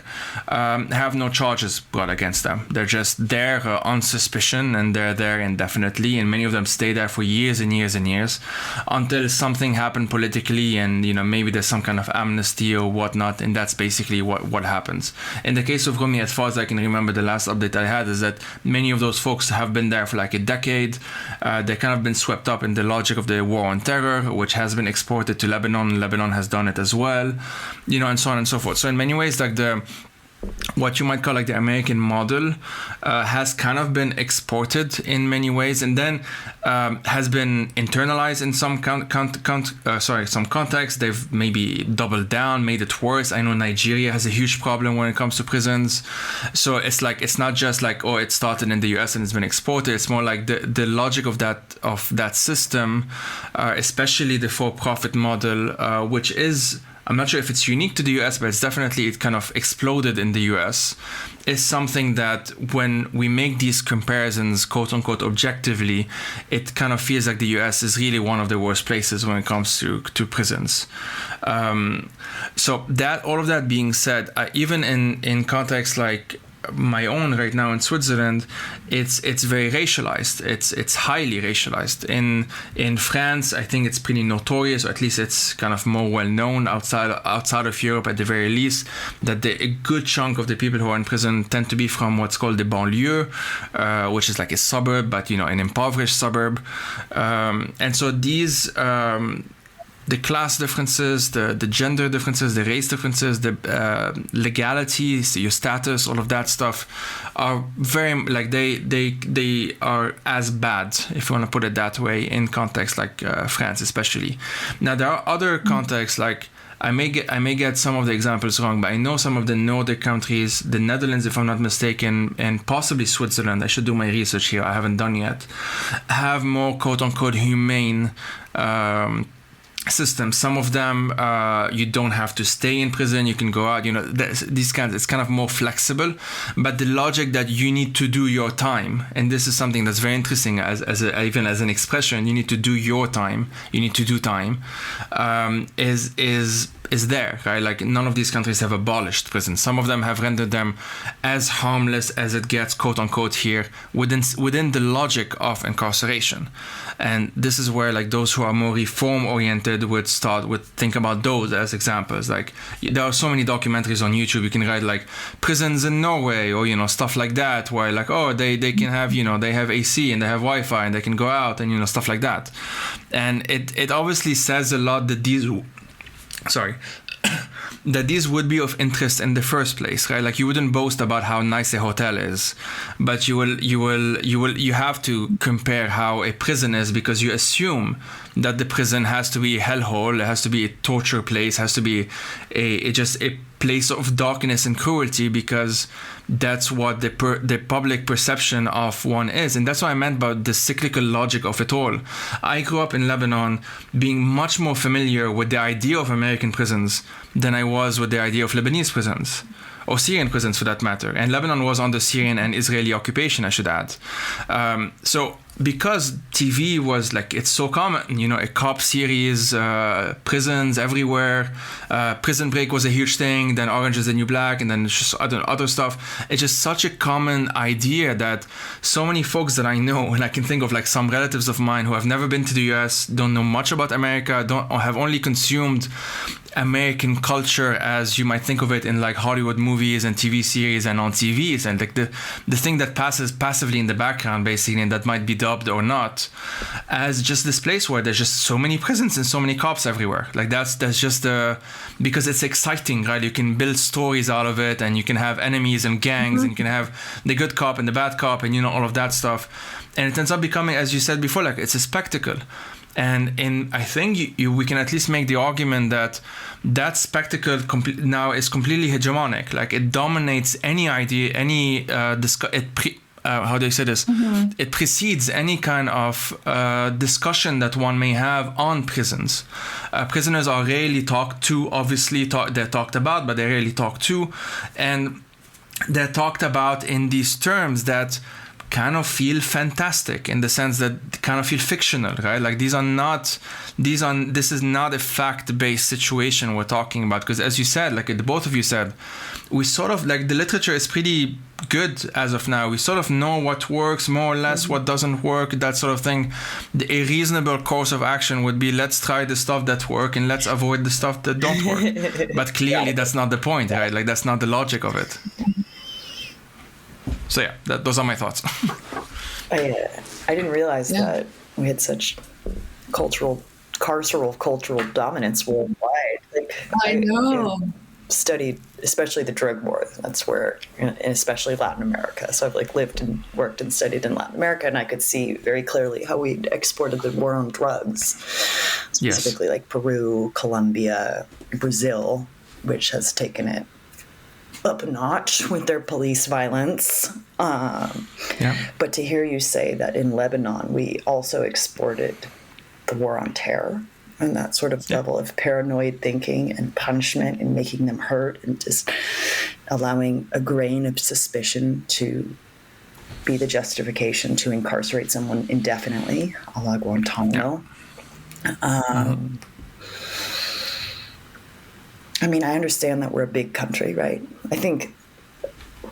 have no charges brought against them. They're just there on suspicion, and they're there indefinitely, and many of them stay there for years and years and years until something happened politically, and maybe there's some kind of amnesty or whatnot, and that's basically what happens. In the case of Rumi, as far as I can remember, the last update I had is that many of those folks have been there for like a decade. They kind of been swept up in the logic of the war on terror, which has been exported to Lebanon. Lebanon has done it as well, and so on and so forth. So in many ways, like what you might call like the American model has kind of been exported in many ways, and then has been internalized in some some context. They've maybe doubled down, made it worse. I know Nigeria has a huge problem when it comes to prisons. So it's like, it's not just like, oh, it started in the US and it's been exported. It's more like the logic of that system, especially the for-profit model, which is, I'm not sure if it's unique to the US, but it kind of exploded in the US, is something that when we make these comparisons, quote unquote, objectively, it kind of feels like the US is really one of the worst places when it comes to prisons. So that, all of that being said, even in contexts like my own right now in Switzerland, it's very racialized. It's highly racialized. In France, I think it's pretty notorious, or at least it's kind of more well known outside of Europe at the very least, that a good chunk of the people who are in prison tend to be from what's called the banlieue, which is like a suburb, but an impoverished suburb. And so these the class differences, the gender differences, the race differences, the legality, your status, all of that stuff are very, like, they are as bad, if you want to put it that way, in contexts like France especially. Now there are other contexts, like I may get some of the examples wrong, but I know some of the Nordic countries, the Netherlands, if I'm not mistaken, and possibly Switzerland, I should do my research here, I haven't done yet, have more quote-unquote humane systems. Some of them, you don't have to stay in prison, you can go out, these kinds, it's kind of more flexible, but the logic that you need to do your time, and this is something that's very interesting even as an expression, you need to do your time, you need to do time, is there, right? Like, none of these countries have abolished prison. Some of them have rendered them as harmless as it gets, quote unquote, here within the logic of incarceration. And this is where, like, those who are more reform oriented would think about those as examples. Like, there are so many documentaries on YouTube. You can write like prisons in Norway, or stuff like that, where like, oh, they can have, they have AC and they have Wi-Fi and they can go out and stuff like that. And it obviously says a lot that that these would be of interest in the first place, right? Like, you wouldn't boast about how nice a hotel is, but you have to compare how a prison is, because you assume that the prison has to be a hellhole, it has to be a torture place, has to be just a place of darkness and cruelty, because that's what the public perception of one is. And that's what I meant about the cyclical logic of it all. I grew up in Lebanon being much more familiar with the idea of American prisons than I was with the idea of Lebanese prisons, or Syrian prisons for that matter. And Lebanon was under Syrian and Israeli occupation, I should add. So because TV was like, it's so common, a cop series, prisons everywhere, Prison Break was a huge thing, then Orange is the New Black, and then just other stuff. It's just such a common idea that so many folks that I know, and I can think of like some relatives of mine who have never been to the US, don't know much about America, or have only consumed American culture as you might think of it in like Hollywood movies and TV series and on TVs, and like the thing that passes passively in the background basically, and that might be dubbed dubbed or not, as just this place where there's just so many prisons and so many cops everywhere. Like that's just because it's exciting, right? You can build stories out of it, and you can have enemies and gangs, and you can have the good cop and the bad cop, and all of that stuff. And it ends up becoming, as you said before, like it's a spectacle. And I think we can at least make the argument that spectacle now is completely hegemonic. Like it dominates any idea, any how do you say this? It precedes any kind of discussion that one may have on prisons. Prisoners are rarely talked to. Obviously, they're talked about, but they're rarely talked to, and they're talked about in these terms that kind of feel fantastic, in the sense that kind of feel fictional, right? Like this is not a fact-based situation we're talking about, because as you said, like the both of you said, we sort of like the literature is pretty good as of now. We sort of know what works more or less, what doesn't work, that sort of thing. A reasonable course of action would be, let's try the stuff that work and let's avoid the stuff that don't work. But clearly that's not the point, right? Like that's not the logic of it. So yeah, those are my thoughts. I didn't realize that we had such carceral cultural dominance worldwide. Like I know. Studied especially the drug war. That's where, and especially Latin America. So I've like lived and worked and studied in Latin America, and I could see very clearly how we exported the war on drugs, specifically like Peru, Colombia, Brazil, which has taken it up a notch with their police violence. But to hear you say that in Lebanon, we also exported the war on terror and that sort of level of paranoid thinking and punishment and making them hurt and just allowing a grain of suspicion to be the justification to incarcerate someone indefinitely, a la Guantanamo. I mean, I understand that we're a big country, right? I think,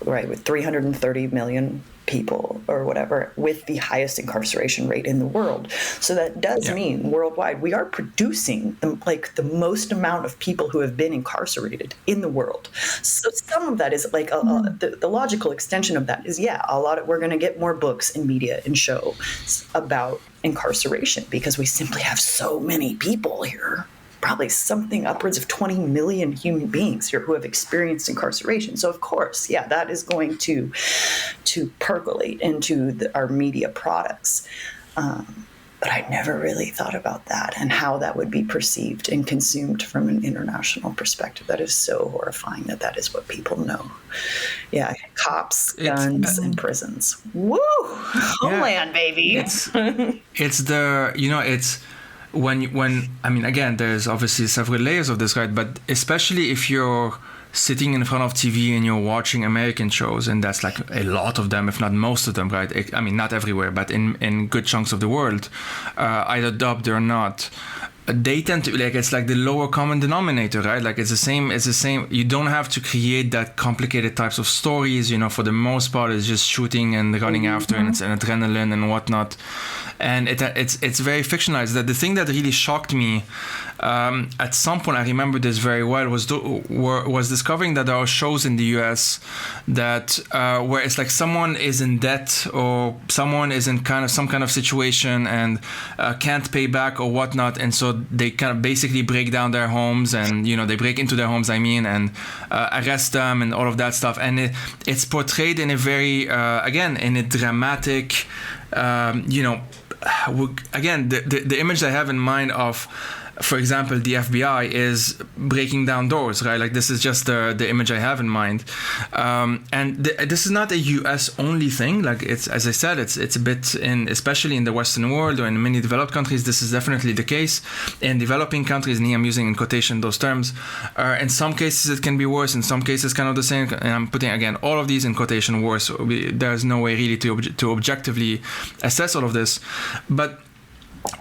right, with 330 million people or whatever, with the highest incarceration rate in the world. So that does mean worldwide we are producing the most amount of people who have been incarcerated in the world. So some of that is like the logical extension of that is, we're going to get more books and media and shows about incarceration because we simply have so many people here. Probably something upwards of 20 million human beings here who have experienced incarceration. So of course, that is going to percolate into our media products. But I never really thought about that and how that would be perceived and consumed from an international perspective. That is so horrifying that is what people know. Yeah, cops, guns, and prisons. Woo! Homeland, baby. When I mean, again, there's obviously several layers of this, right? But especially if you're sitting in front of TV and you're watching American shows, and that's like a lot of them, if not most of them, right? I mean, not everywhere, but in good chunks of the world, either dubbed or not, they tend to, like, it's like the lower common denominator, right? Like it's the same. You don't have to create that complicated types of stories, for the most part it's just shooting and running after, and it's an adrenaline and whatnot. And it's very fictionalized. That the thing that really shocked me at some point, I remember this very well, was discovering that there are shows in the US that where it's like someone is in debt or someone is in some kind of situation and can't pay back or whatnot, and so they kind of basically break down their homes and they break into their homes, and arrest them and all of that stuff. And it's portrayed in a very again in a dramatic again, the image I have in mind of, for example, the FBI is breaking down doors, right? Like this is just the image I have in mind. And this is not a US only thing. Like it's, as I said, it's a bit especially in the Western world or in many developed countries, this is definitely the case. In developing countries, and I'm using in quotation those terms, in some cases it can be worse, in some cases kind of the same. And I'm putting, again, all of these in quotation worse. There's no way really to objectively assess all of this. But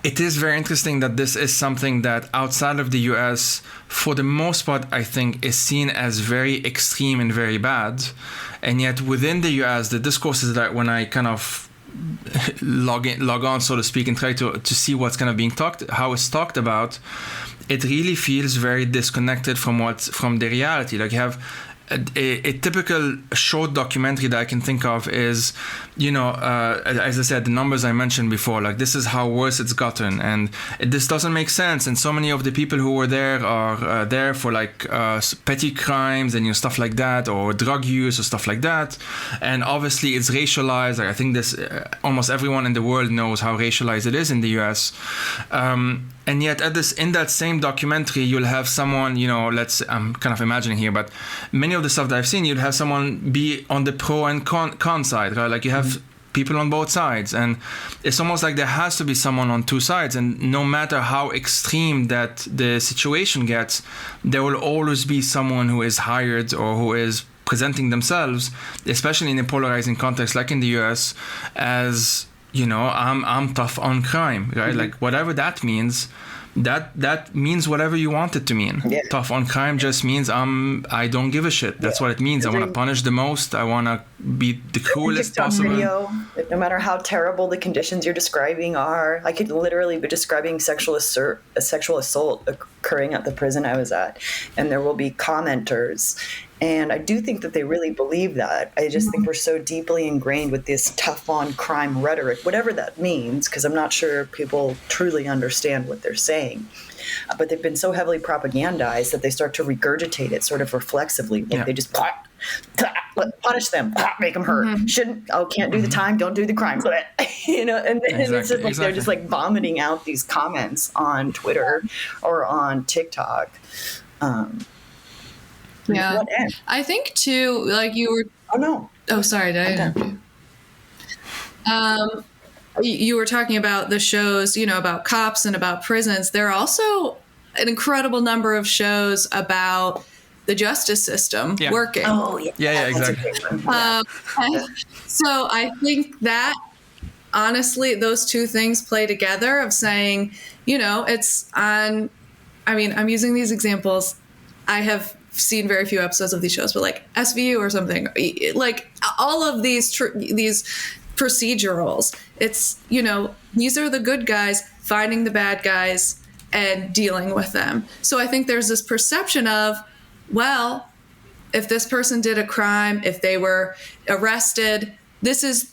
it is very interesting that this is something that outside of the US, for the most part, I think is seen as very extreme and very bad. And yet within the US, the discourse is that when I kind of log on, so to speak, and try to see what's kind of being how it's talked about, it really feels very disconnected from the reality. Like you have a typical short documentary that I can think of is, as I said, the numbers I mentioned before, like this is how worse it's gotten, and this doesn't make sense. And so many of the people who were there are there for like petty crimes and stuff like that, or drug use or stuff like that. And obviously it's racialized. Like, I think this almost everyone in the world knows how racialized it is in the US. And yet in that same documentary, you'll have someone, I'm kind of imagining here, but many of the stuff that I've seen, you'll have someone be on the pro and con side, right? Like you have people on both sides, and it's almost like there has to be someone on two sides. And no matter how extreme that the situation gets, there will always be someone who is hired or who is presenting themselves, especially in a polarizing context like in the US, as I'm tough on crime, right? Like whatever that means, that means whatever you want it to mean. Yeah. Tough on crime just means I don't give a shit. That's what it means. I want to punish the most. I want to be the coolest possible. Video, no matter how terrible the conditions you're describing are, I could literally be describing sexual assault occurring at the prison I was at, and there will be commenters. And I do think that they really believe that. I just think we're so deeply ingrained with this tough on crime rhetoric, whatever that means, because I'm not sure people truly understand what they're saying. But they've been so heavily propagandized that they start to regurgitate it sort of reflexively. Like they just punish them, make them hurt. Can't do the time, don't do the crime. And it's just like they're just like vomiting out these comments on Twitter or on TikTok. Yeah, I think too, like you were. Oh no! Oh, sorry, did I interrupt you? You were talking about the shows, about cops and about prisons. There are also an incredible number of shows about the justice system working. Oh yeah, exactly. So I think that honestly, those two things play together. Of saying, it's on. I mean, I'm using these examples. I have seen very few episodes of these shows, but like SVU or something, like all of these procedurals, it's, these are the good guys finding the bad guys and dealing with them. So I think there's this perception of, well, if this person did a crime, if they were arrested, this is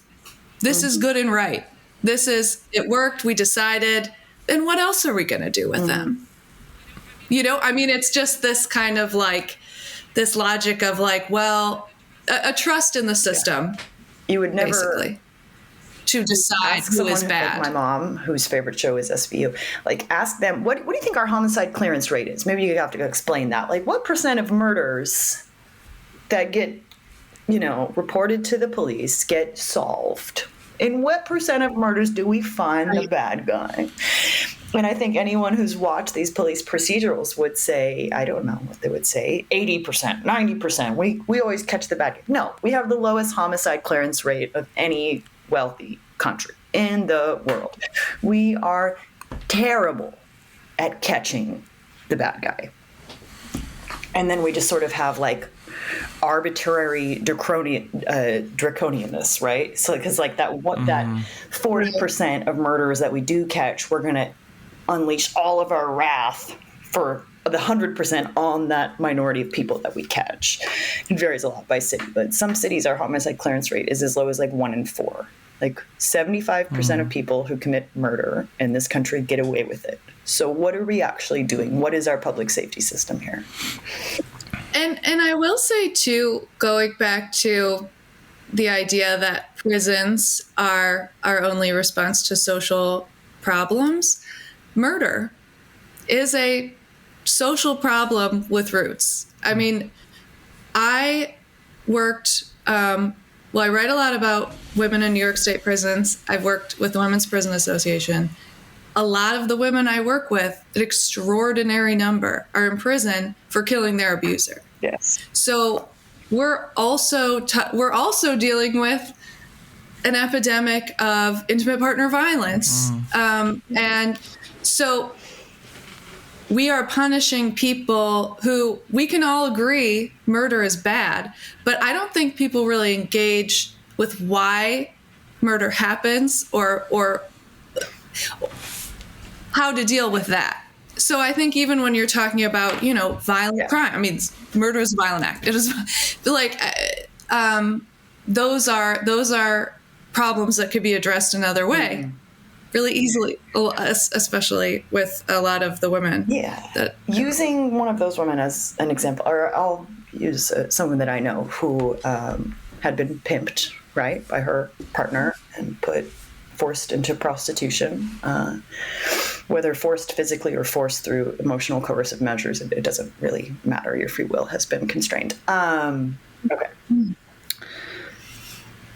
good and right. It worked. We decided. And what else are we going to do with them? It's just this kind of like this logic of like, well, a trust in the system. You would never basically to decide who is bad. Like my mom, whose favorite show is SVU, like ask them, what do you think our homicide clearance rate is? Maybe you have to explain that. Like what % of murders that get, reported to the police get solved? In what % of murders do we find the bad guy? And I think anyone who's watched these police procedurals would say, I don't know what they would say, 80%, 90%. We always catch the bad guy. No, we have the lowest homicide clearance rate of any wealthy country in the world. We are terrible at catching the bad guy. And then we just sort of have like arbitrary draconianness, right? So because like that 40% of murders that we do catch, we're going to unleash all of our wrath for the 100% on that minority of people that we catch. It varies a lot by city, but some cities our homicide clearance rate is as low as like 1 in 4. Like 75% of people who commit murder in this country get away with it. So what are we actually doing? What is our public safety system here? And I will say too, going back to the idea that prisons are our only response to social problems, murder is a social problem with roots. I mean, I worked, I write a lot about women in New York State prisons. I've worked with the Women's Prison Association. A lot of the women I work with, an extraordinary number, are in prison for killing their abuser. Yes. So we're also dealing with an epidemic of intimate partner violence. And so we are punishing people who we can all agree murder is bad, but I don't think people really engage with why murder happens or how to deal with that. So I think even when you're talking about, violent crime, I mean, murder is a violent act. It is like, those are problems that could be addressed another way really easily, especially with a lot of the women. Yeah. Using one of those women as an example, or I'll use someone that I know who had been pimped, right, by her partner and forced into prostitution, whether forced physically or forced through emotional coercive measures. It doesn't really matter. Your free will has been constrained. Okay.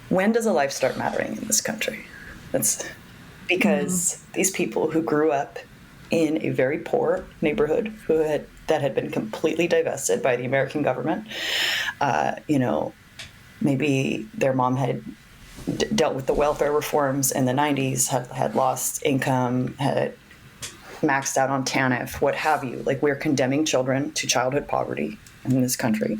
When does a life start mattering in this country? That's because these people who grew up in a very poor neighborhood that had been completely divested by the American government, maybe their mom had dealt with the welfare reforms in the 90s, had lost income, had maxed out on TANF, what have you. Like, we're condemning children to childhood poverty in this country.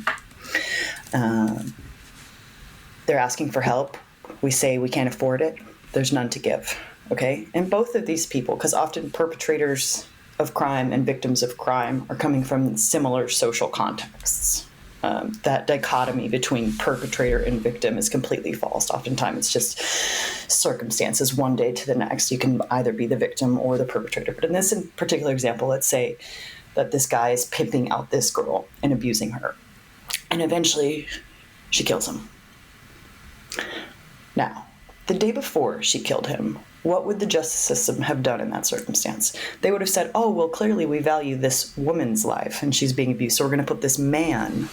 They're asking for help. We say we can't afford it. There's none to give. Okay? And both of these people, because often perpetrators of crime and victims of crime are coming from similar social contexts. That dichotomy between perpetrator and victim is completely false. Oftentimes it's just circumstances one day to the next. You can either be the victim or the perpetrator. But in this particular example, let's say that this guy is pimping out this girl and abusing her. And eventually she kills him. Now, the day before she killed him, what would the justice system have done in that circumstance? They would have said, oh, well, clearly we value this woman's life and she's being abused, so we're going to put this man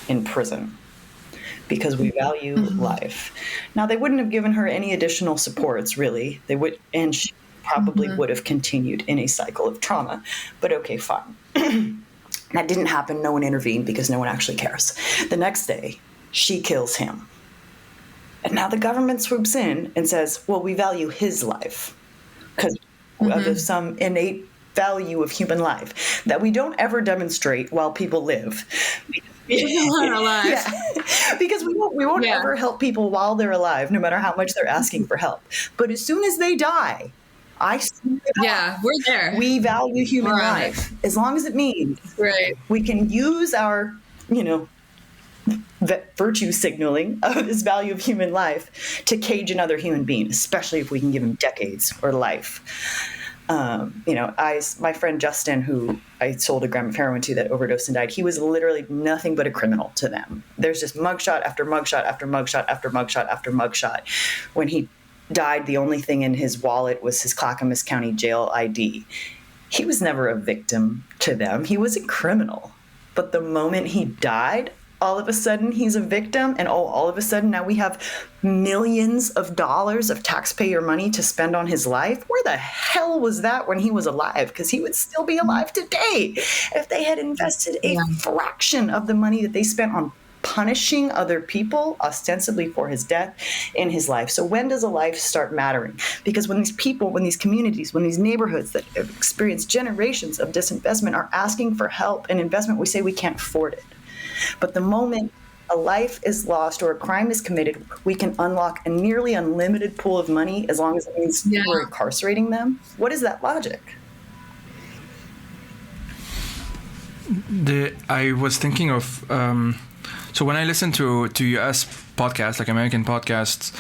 in prison because we value life. Now, they wouldn't have given her any additional supports, really. They would, and she probably would have continued in a cycle of trauma. But okay, fine. That didn't happen. No one intervened because no one actually cares. The next day, she kills him. And now the government swoops in and says, well, we value his life because of some innate value of human life that we don't ever demonstrate while people live. Yeah. Because we won't ever help people while they're alive, no matter how much they're asking for help. But as soon as they die, we're there. We value human life. As long as it means we can use our, virtue signaling of this value of human life to cage another human being, especially if we can give him decades or life. My friend Justin, who I sold a gram of heroin to that overdosed and died, he was literally nothing but a criminal to them. There's just mugshot after mugshot after mugshot after mugshot after mugshot. When he died, the only thing in his wallet was his Clackamas County jail ID. He was never a victim to them. He was a criminal. But the moment he died, all of a sudden he's a victim, and all of a sudden now we have millions of dollars of taxpayer money to spend on his life. Where the hell was that when he was alive? Because he would still be alive today if they had invested a fraction of the money that they spent on punishing other people, ostensibly for his death, in his life. So when does a life start mattering? Because when these people, when these communities, when these neighborhoods that have experienced generations of disinvestment are asking for help and investment, we say we can't afford it. But the moment a life is lost or a crime is committed, we can unlock a nearly unlimited pool of money as long as it means we're incarcerating them. What is that logic? I was thinking of, so when I listen to US podcasts, like American podcasts,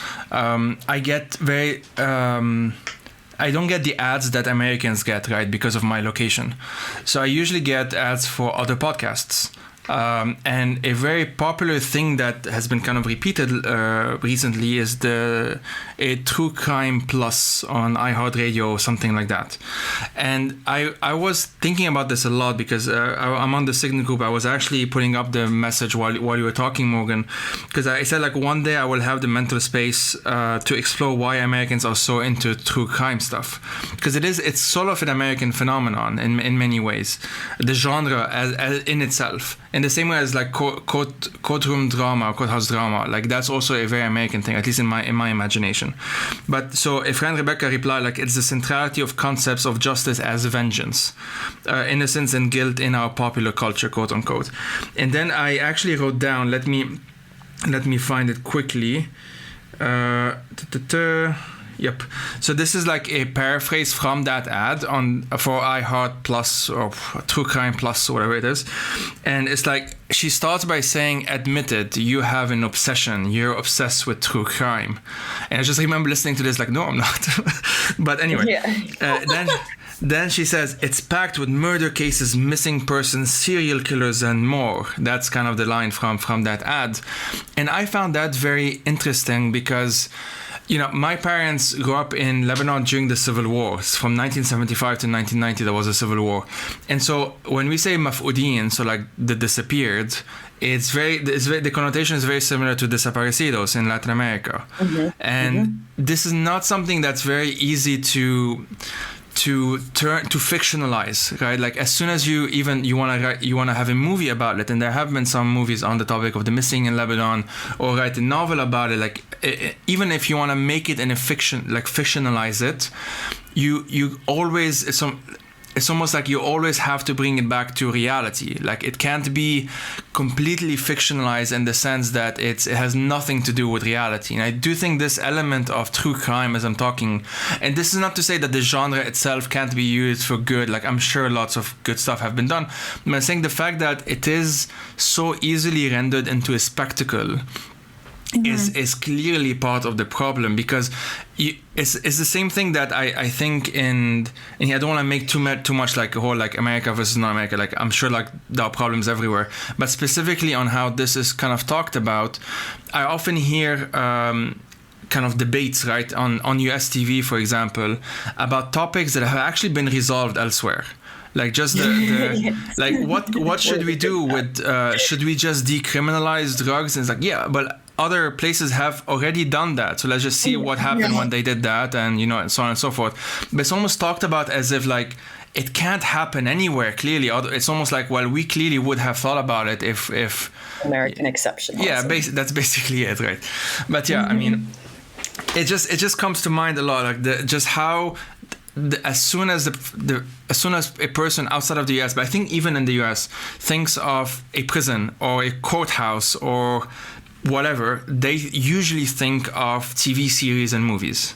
I get very... I don't get the ads that Americans get, right, because of my location. So I usually get ads for other podcasts. And a very popular thing that has been kind of repeated recently is a True Crime Plus on iHeartRadio or something like that. And I was thinking about this a lot because I'm on the Signal group. I was actually putting up the message while you were talking, Morgan, because I said, like, one day I will have the mental space to explore why Americans are so into true crime stuff, because it's sort of an American phenomenon in many ways. The genre as in itself. In the same way as like courtroom drama, courthouse drama, like that's also a very American thing, at least in my imagination. But so a friend Rebecca replied, like, it's the centrality of concepts of justice as vengeance, innocence and guilt in our popular culture, quote unquote. And then I actually wrote down, let me find it quickly. Yep. So this is like a paraphrase from that ad for iHeart Plus or True Crime Plus or whatever it is. And it's like, she starts by saying, admit it, you have an obsession. You're obsessed with true crime. And I just remember listening to this like, no, I'm not. But anyway, then she says, it's packed with murder cases, missing persons, serial killers, and more. That's kind of the line from that ad. And I found that very interesting because, my parents grew up in Lebanon during the Civil War. From 1975 to 1990, there was a civil war. And so when we say maf'udin, so like the disappeared, the connotation is very similar to desaparecidos in Latin America. Mm-hmm. And this is not something that's very easy to fictionalize, right? Like as soon as you want to have a movie about it, and there have been some movies on the topic of the missing in Lebanon, or write a novel about it, like even if you want to make it in a fiction, like fictionalize it, you always it's almost like you always have to bring it back to reality. Like it can't be completely fictionalized in the sense that it has nothing to do with reality. And I do think this element of true crime, as I'm talking, and this is not to say that the genre itself can't be used for good. Like I'm sure lots of good stuff have been done. But I'm saying the fact that it is so easily rendered into a spectacle is clearly part of the problem, because it's the same thing that I think and I don't want to make too much like a whole like America versus non-America. Like I'm sure like there are problems everywhere, but specifically on how this is kind of talked about, I often hear kind of debates, right, on US TV, for example, about topics that have actually been resolved elsewhere. Like just like what should we do with should we just decriminalize drugs? And it's like, yeah, but other places have already done that, so let's just see what happened when they did that, and and so on and so forth. But it's almost talked about as if like it can't happen anywhere. Clearly, it's almost like, well, we clearly would have thought about it if American exception. Yeah, that's basically it, right? But yeah, I mean, it just comes to mind a lot, like just how. As soon as a person outside of the US, but I think even in the US, thinks of a prison or a courthouse or whatever, they usually think of TV series and movies.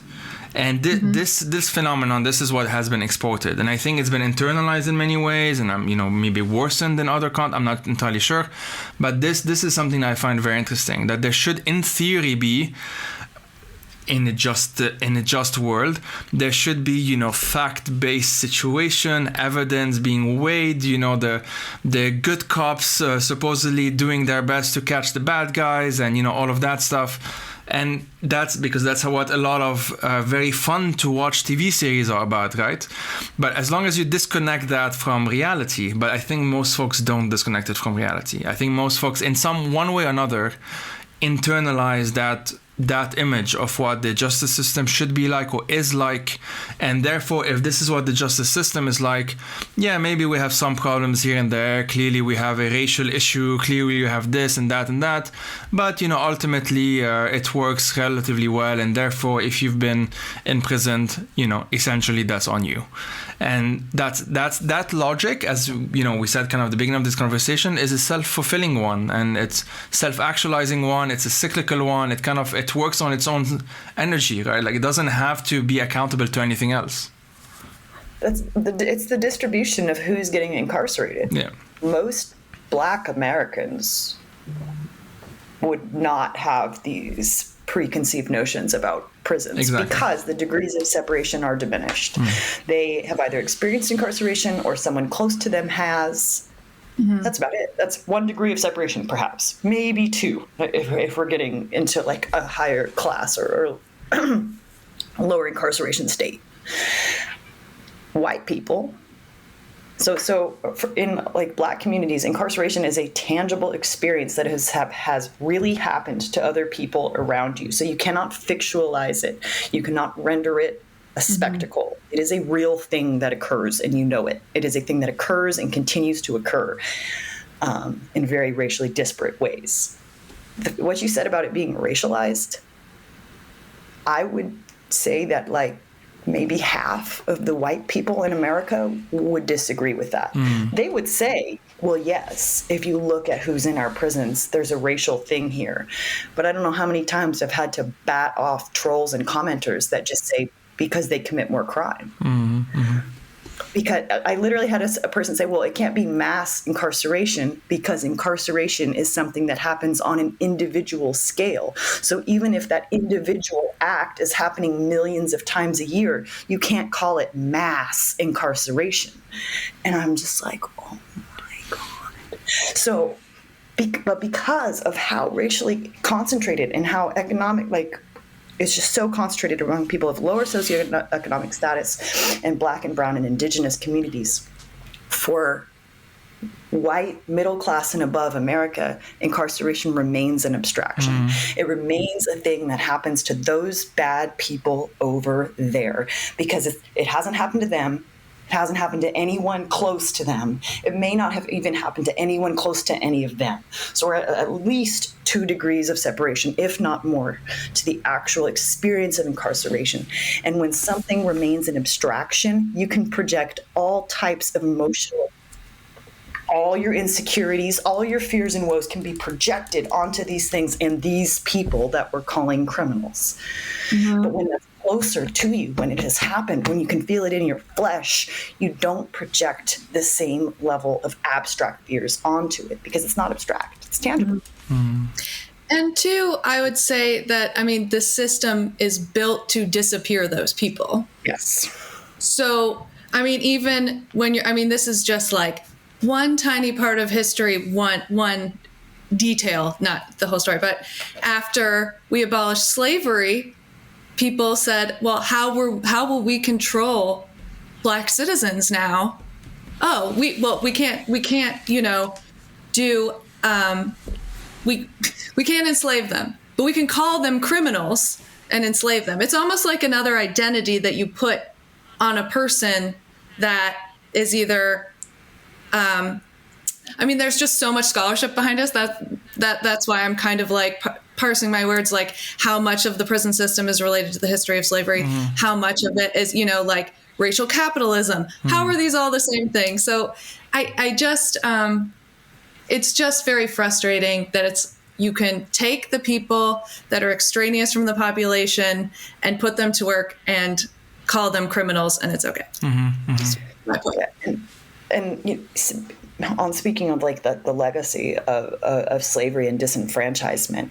And this phenomenon, this is what has been exported, and I think it's been internalized in many ways, and maybe worsened in other I'm not entirely sure, but this is something I find very interesting, that there should, in theory, be. In a just world, there should be fact-based situation, evidence being weighed, the good cops supposedly doing their best to catch the bad guys, and all of that stuff. And that's because that's what a lot of very fun to watch TV series are about, right? But as long as you disconnect that from reality, but I think most folks don't disconnect it from reality. I think most folks, in some one way or another, internalize that image of what the justice system should be like or is like, and therefore if this is what the justice system is like, yeah, maybe we have some problems here and there, clearly we have a racial issue, clearly we have this and that, but ultimately it works relatively well, and therefore if you've been imprisoned, essentially that's on you. And that logic, as we said kind of at the beginning of this conversation, is a self-fulfilling one, and it's self-actualizing one, it's a cyclical one, it works on its own energy, right? Like it doesn't have to be accountable to anything else. It's the distribution of who's getting incarcerated. Yeah. Most Black Americans would not have these preconceived notions about prisons because the degrees of separation are diminished. They have either experienced incarceration or someone close to them has. That's about it. That's one degree of separation, perhaps, maybe two, if we're getting into like a higher class or lower incarceration state. White people. So in like Black communities, incarceration is a tangible experience that has really happened to other people around you. So you cannot fictionalize it. You cannot render it a spectacle. It is a real thing that occurs, and you know it. It is a thing that occurs and continues to occur in very racially disparate ways. What you said about it being racialized, I would say that like maybe half of the white people in America would disagree with that. They would say, well, yes, if you look at who's in our prisons, there's a racial thing here. But I don't know how many times I've had to bat off trolls and commenters that just say, because they commit more crime. Because I literally had a person say, well, it can't be mass incarceration because incarceration is something that happens on an individual scale. So even if that individual act is happening millions of times a year, you can't call it mass incarceration. And I'm just like, oh my God. So, but because of how racially concentrated and how economic, like, it's just so concentrated among people of lower socioeconomic status and Black and brown and indigenous communities. For white, middle class and above America, incarceration remains an abstraction. It remains a thing that happens to those bad people over there because it hasn't happened to them. It hasn't happened to anyone close to them. It may not have even happened to anyone close to any of them. So we're at least 2 degrees of separation, if not more, to the actual experience of incarceration. And when something remains an abstraction, you can project all types of emotional, all your insecurities, all your fears and woes can be projected onto these things and these people that we're calling criminals. But when that's closer to you, when it has happened, when you can feel it in your flesh, you don't project the same level of abstract fears onto it because it's not abstract, it's tangible. And 2, I would say that, I mean, the system is built to disappear those people. Yes. So, I mean, even when you're, I mean, this is just like one tiny part of history, one detail, not the whole story, but after we abolished slavery, people said, well, how will we control Black citizens now? Oh, we can't, you know, do, we can't enslave them, but we can call them criminals and enslave them. It's almost like another identity that you put on a person that is either, I mean, there's just so much scholarship behind us that's why I'm kind of like parsing my words, like how much of the prison system is related to the history of slavery, how much of it is, you know, like racial capitalism. How are these all the same thing? So I just, it's just very frustrating that you can take the people that are extraneous from the population and put them to work and call them criminals, and it's okay. My point. And you, on speaking of like the legacy of slavery and disenfranchisement,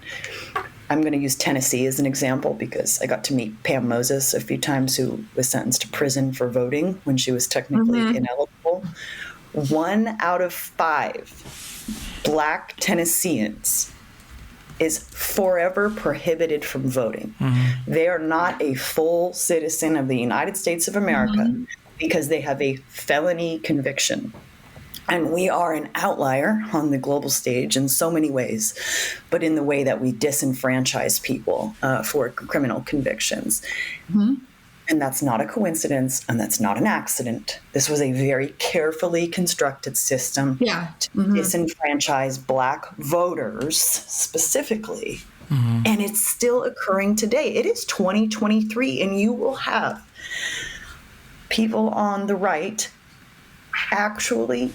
I'm going to use Tennessee as an example because I got to meet Pam Moses a few times, who was sentenced to prison for voting when she was technically ineligible. 1 out of 5 Black Tennesseans is forever prohibited from voting. They are not a full citizen of the United States of America because they have a felony conviction. And we are an outlier on the global stage in so many ways, but in the way that we disenfranchise people for criminal convictions. And that's not a coincidence, and that's not an accident. This was a very carefully constructed system to disenfranchise Black voters specifically. And it's still occurring today. It is 2023, and you will have people on the right actually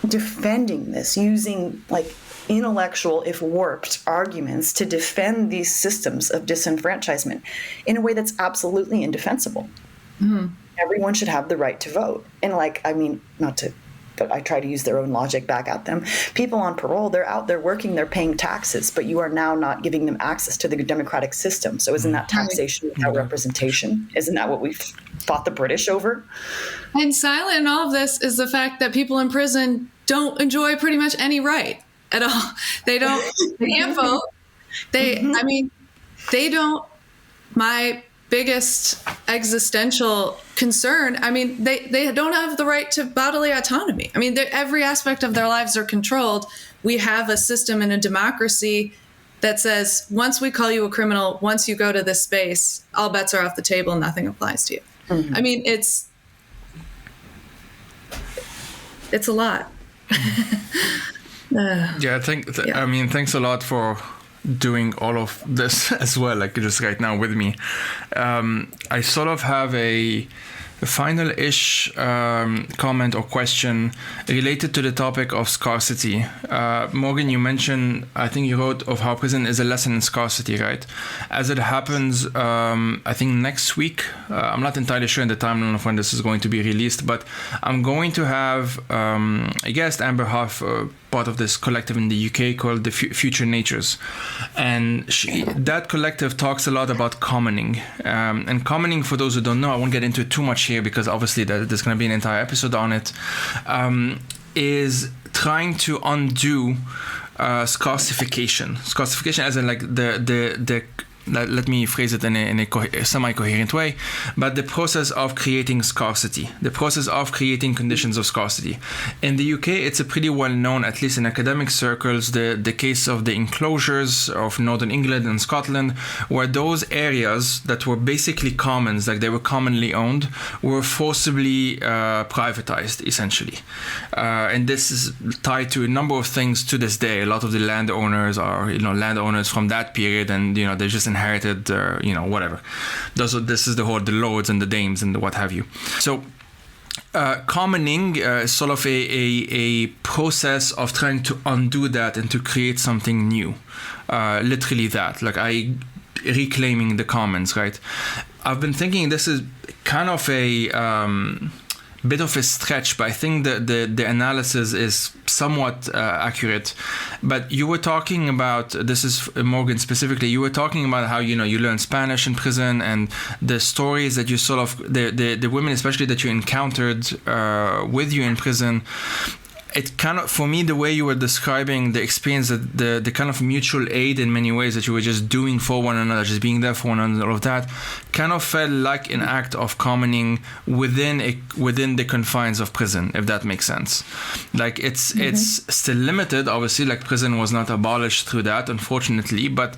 defending this, using like intellectual, if warped, arguments to defend these systems of disenfranchisement in a way that's absolutely indefensible. Everyone should have the right to vote. And like, I mean, not to, but I try to use their own logic back at them. People on parole, they're out there working, they're paying taxes, but you are now not giving them access to the democratic system. So isn't that taxation without representation? Isn't that what we've fought the British over? And silent in all of this is the fact that people in prison don't enjoy pretty much any right at all. They can't vote. I mean, they don't, my biggest existential concern, I mean, they don't have the right to bodily autonomy. I mean, every aspect of their lives are controlled. We have a system in a democracy that says, once we call you a criminal, once you go to this space, all bets are off the table, nothing applies to you. I mean, it's a lot. I mean, thanks a lot for doing all of this as well, like just right now with me, I sort of have a final-ish comment or question related to the topic of scarcity. Morgan, you mentioned, I think you wrote of how prison is a lesson in scarcity, right? As it happens, I think next week, I'm not entirely sure in the timeline of when this is going to be released, but I'm going to have a guest, Amber Huff, part of this collective in the UK called the Future Natures. And that collective talks a lot about commoning. And commoning, for those who don't know, I won't get into it too much here because obviously there's going to be an entire episode on it, is trying to undo scarcification. Scarcification as in like the let me phrase it in a semi-coherent way, but the process of creating scarcity, the process of creating conditions of scarcity. In the UK, it's a pretty well known, at least in academic circles, the case of the enclosures of Northern England and Scotland, where those areas that were basically commons, like they were commonly owned, were forcibly privatized, essentially. And this is tied to a number of things to this day. A lot of the landowners are, landowners from that period, and, they just inherited, whatever. This is the lords and the dames and the what have you. So commoning is sort of a process of trying to undo that and to create something new. Literally that, like reclaiming the commons, right? I've been thinking this is kind of a bit of a stretch, but I think that the analysis is somewhat accurate. But you were talking about, this is Morgan specifically, you were talking about how, you learn Spanish in prison and the stories that you sort of, the women especially that you encountered with you in prison. It kind of, for me, the way you were describing the experience, the kind of mutual aid in many ways that you were just doing for one another, just being there for one another, all of that, kind of felt like an act of commoning within the confines of prison, if that makes sense. Like it's still limited, obviously. Like prison was not abolished through that, unfortunately, but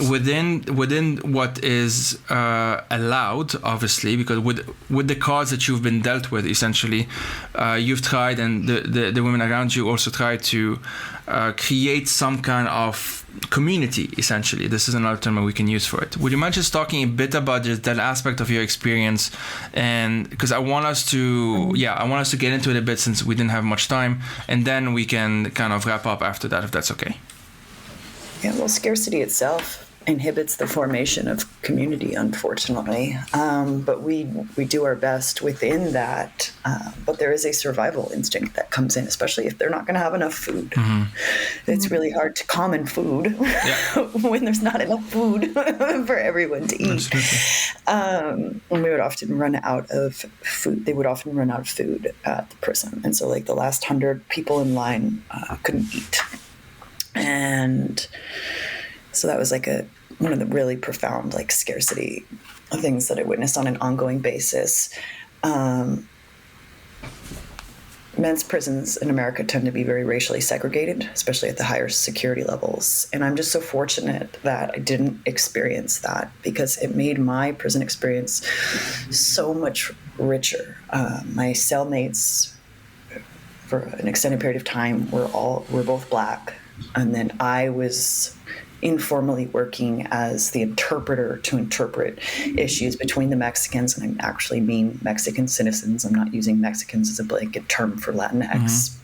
within what is allowed, obviously, because with the cards that you've been dealt with, essentially, you've tried, and the women around you also try to create some kind of community, essentially. This is another term we can use for it. Would you mind just talking a bit about just that aspect of your experience? And because I want us to get into it a bit since we didn't have much time, and then we can kind of wrap up after that, if that's okay. Yeah, well, scarcity itself inhibits the formation of community, unfortunately. But we do our best within that. But there is a survival instinct that comes in, especially if they're not going to have enough food. Mm-hmm. It's really hard to common food when there's not enough food for everyone to eat. And we would often run out of food. They would often run out of food at the prison. And so like the last 100 people in line couldn't eat. And so that was like one of the really profound like scarcity things that I witnessed on an ongoing basis. Men's prisons in America tend to be very racially segregated, especially at the higher security levels. And I'm just so fortunate that I didn't experience that, because it made my prison experience so much richer. My cellmates for an extended period of time were both Black. And then I was informally working as the interpreter to interpret issues between the Mexicans, and I actually mean Mexican citizens. I'm not using Mexicans as a blanket term for Latinx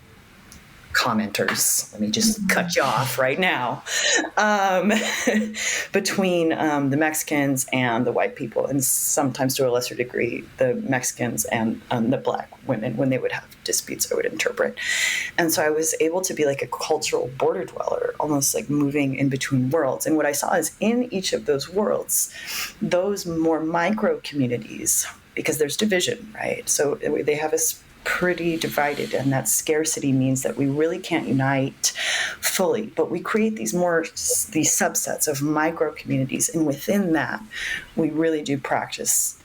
commenters. Let me just cut you off right now. Between the Mexicans and the white people, and sometimes to a lesser degree, the Mexicans and the Black women, when they would have disputes, I would interpret. And so I was able to be like a cultural border dweller, almost like moving in between worlds. And what I saw is in each of those worlds, those more micro communities, because there's division, right? So they have us pretty divided, and that scarcity means that we really can't unite fully, but we create these subsets of micro communities, and within that we really do practice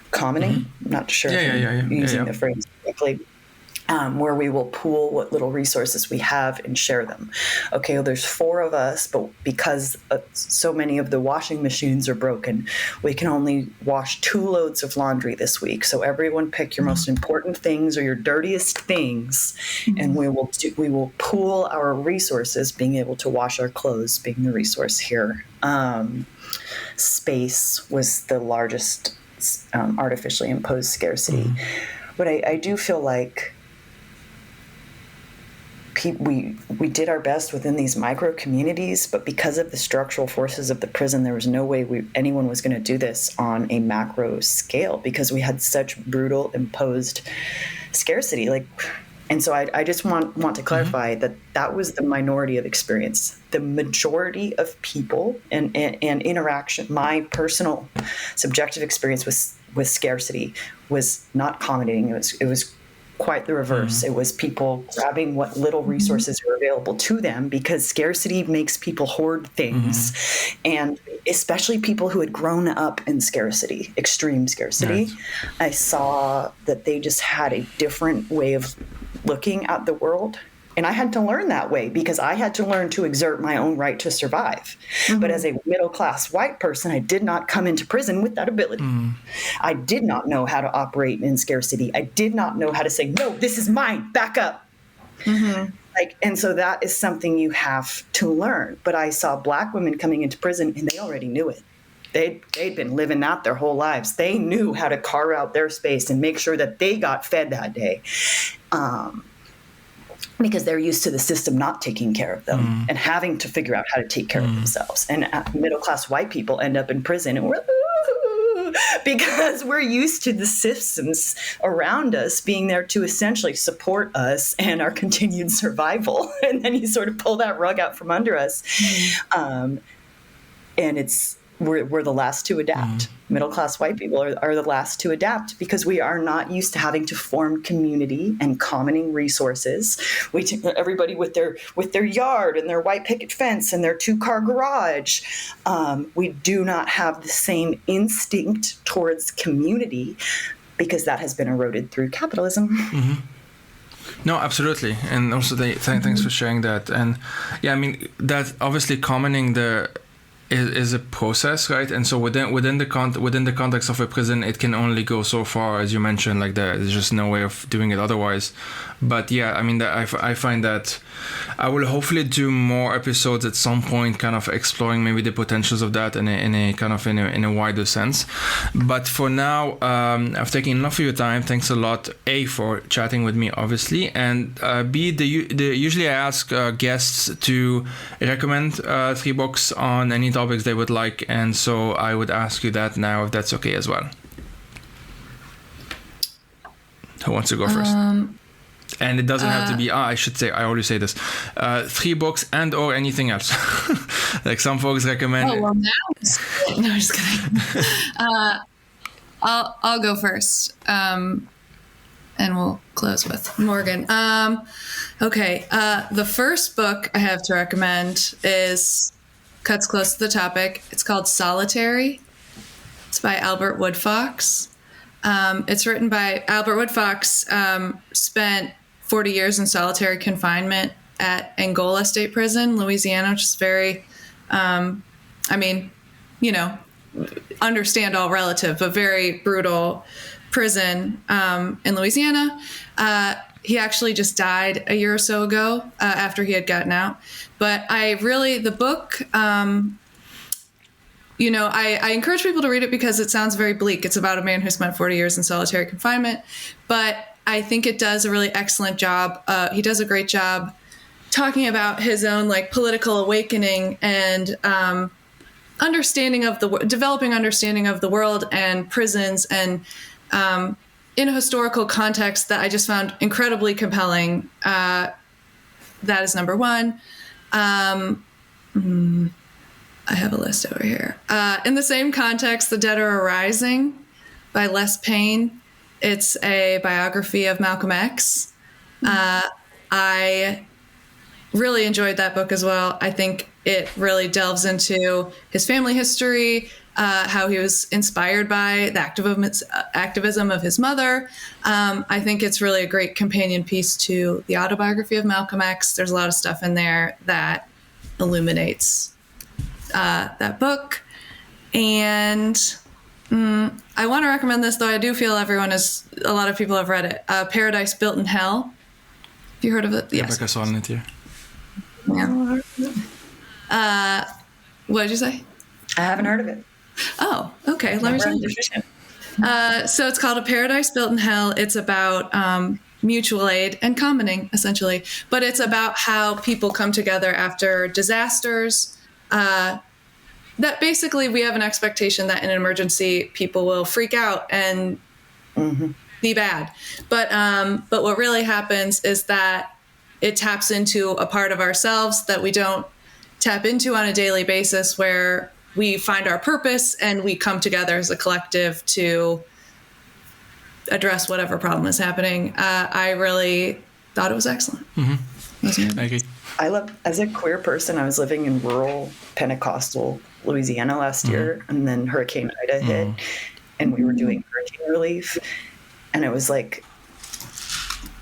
commoning. I'm not sure if I'm using the phrase correctly, where we will pool what little resources we have and share them. Okay, well, there's 4 of us, but because so many of the washing machines are broken, we can only wash 2 loads of laundry this week. So everyone pick your most important things or your dirtiest things, and we will pool our resources, being able to wash our clothes being the resource here. Space was the largest artificially imposed scarcity. But I do feel like we did our best within these micro communities, but because of the structural forces of the prison, there was no way anyone was going to do this on a macro scale because we had such brutal imposed scarcity. And so I just want to clarify that was the minority of experience. The majority of people and interaction, my personal subjective experience with scarcity was not accommodating. It was quite the reverse. It was people grabbing what little resources are available to them because scarcity makes people hoard things. And especially people who had grown up in scarcity, extreme scarcity, I saw that they just had a different way of looking at the world. And I had to learn that way because I had to learn to exert my own right to survive. But as a middle-class white person, I did not come into prison with that ability. I did not know how to operate in scarcity. I did not know how to say, no, this is mine, back up. And so that is something you have to learn. But I saw Black women coming into prison and they already knew it. They'd been living that their whole lives. They knew how to carve out their space and make sure that they got fed that day. Because they're used to the system not taking care of them and having to figure out how to take care of themselves. And middle-class white people end up in prison and because we're used to the systems around us being there to essentially support us and our continued survival. And then you sort of pull that rug out from under us. And we're the last to adapt. Middle-class white people are the last to adapt because we are not used to having to form community and commoning resources. Everybody with their yard and their white picket fence and their 2-car garage. We do not have the same instinct towards community because that has been eroded through capitalism. No, absolutely. And also thanks for sharing that. And yeah, I mean, that obviously commoning is a process, right? And so within the context of a prison, it can only go so far, as you mentioned. Like there's just no way of doing it otherwise. But yeah, I mean, I find that I will hopefully do more episodes at some point, kind of exploring maybe the potentials of that in a wider sense. But for now, I've taken enough of your time. Thanks a lot, A, for chatting with me, obviously, and B, usually I ask guests to recommend 3 books on any topics they would like, and so I would ask you that now, if that's okay as well. Who wants to go first? And it doesn't have to be, I should say, I always say this, 3 books and or anything else. Like some folks recommend. Oh, well, now no, I'm just kidding. I'll go first. And we'll close with Morgan. Okay. The first book I have to recommend cuts close to the topic. It's called Solitary. It's by Albert Woodfox. It's written by Albert Woodfox, spent 40 years in solitary confinement at Angola State Prison, Louisiana, which is very, understand all relative, but very brutal prison in Louisiana. He actually just died a year or so ago after he had gotten out. But the book, I encourage people to read it because it sounds very bleak. It's about a man who spent 40 years in solitary confinement, but I think it does a really excellent job. He does a great job talking about his own political awakening and developing understanding of the world and prisons, and in a historical context that I just found incredibly compelling. That is number 1. I have a list over here. In the same context, The Dead Are Arising by Les Payne. It's a biography of Malcolm X. I really enjoyed that book as well. I think it really delves into his family history, how he was inspired by the activism of his mother. I think it's really a great companion piece to the autobiography of Malcolm X. There's a lot of stuff in there that illuminates that book. And I want to recommend this, though I do feel a lot of people have read it. Paradise Built in Hell. Have you heard of it? Yes. Rebecca Solnit here. Yeah. What did you say? I haven't heard of it. Oh, okay. Let me tell you. So it's called A Paradise Built in Hell. It's about mutual aid and commoning, essentially. But it's about how people come together after disasters. That basically we have an expectation that in an emergency, people will freak out and be bad. But what really happens is that it taps into a part of ourselves that we don't tap into on a daily basis, where we find our purpose and we come together as a collective to address whatever problem is happening. I really thought it was excellent. I love, as a queer person, I was living in rural Pentecostal Louisiana last year, and then Hurricane Ida hit, and we were doing hurricane relief, and it was like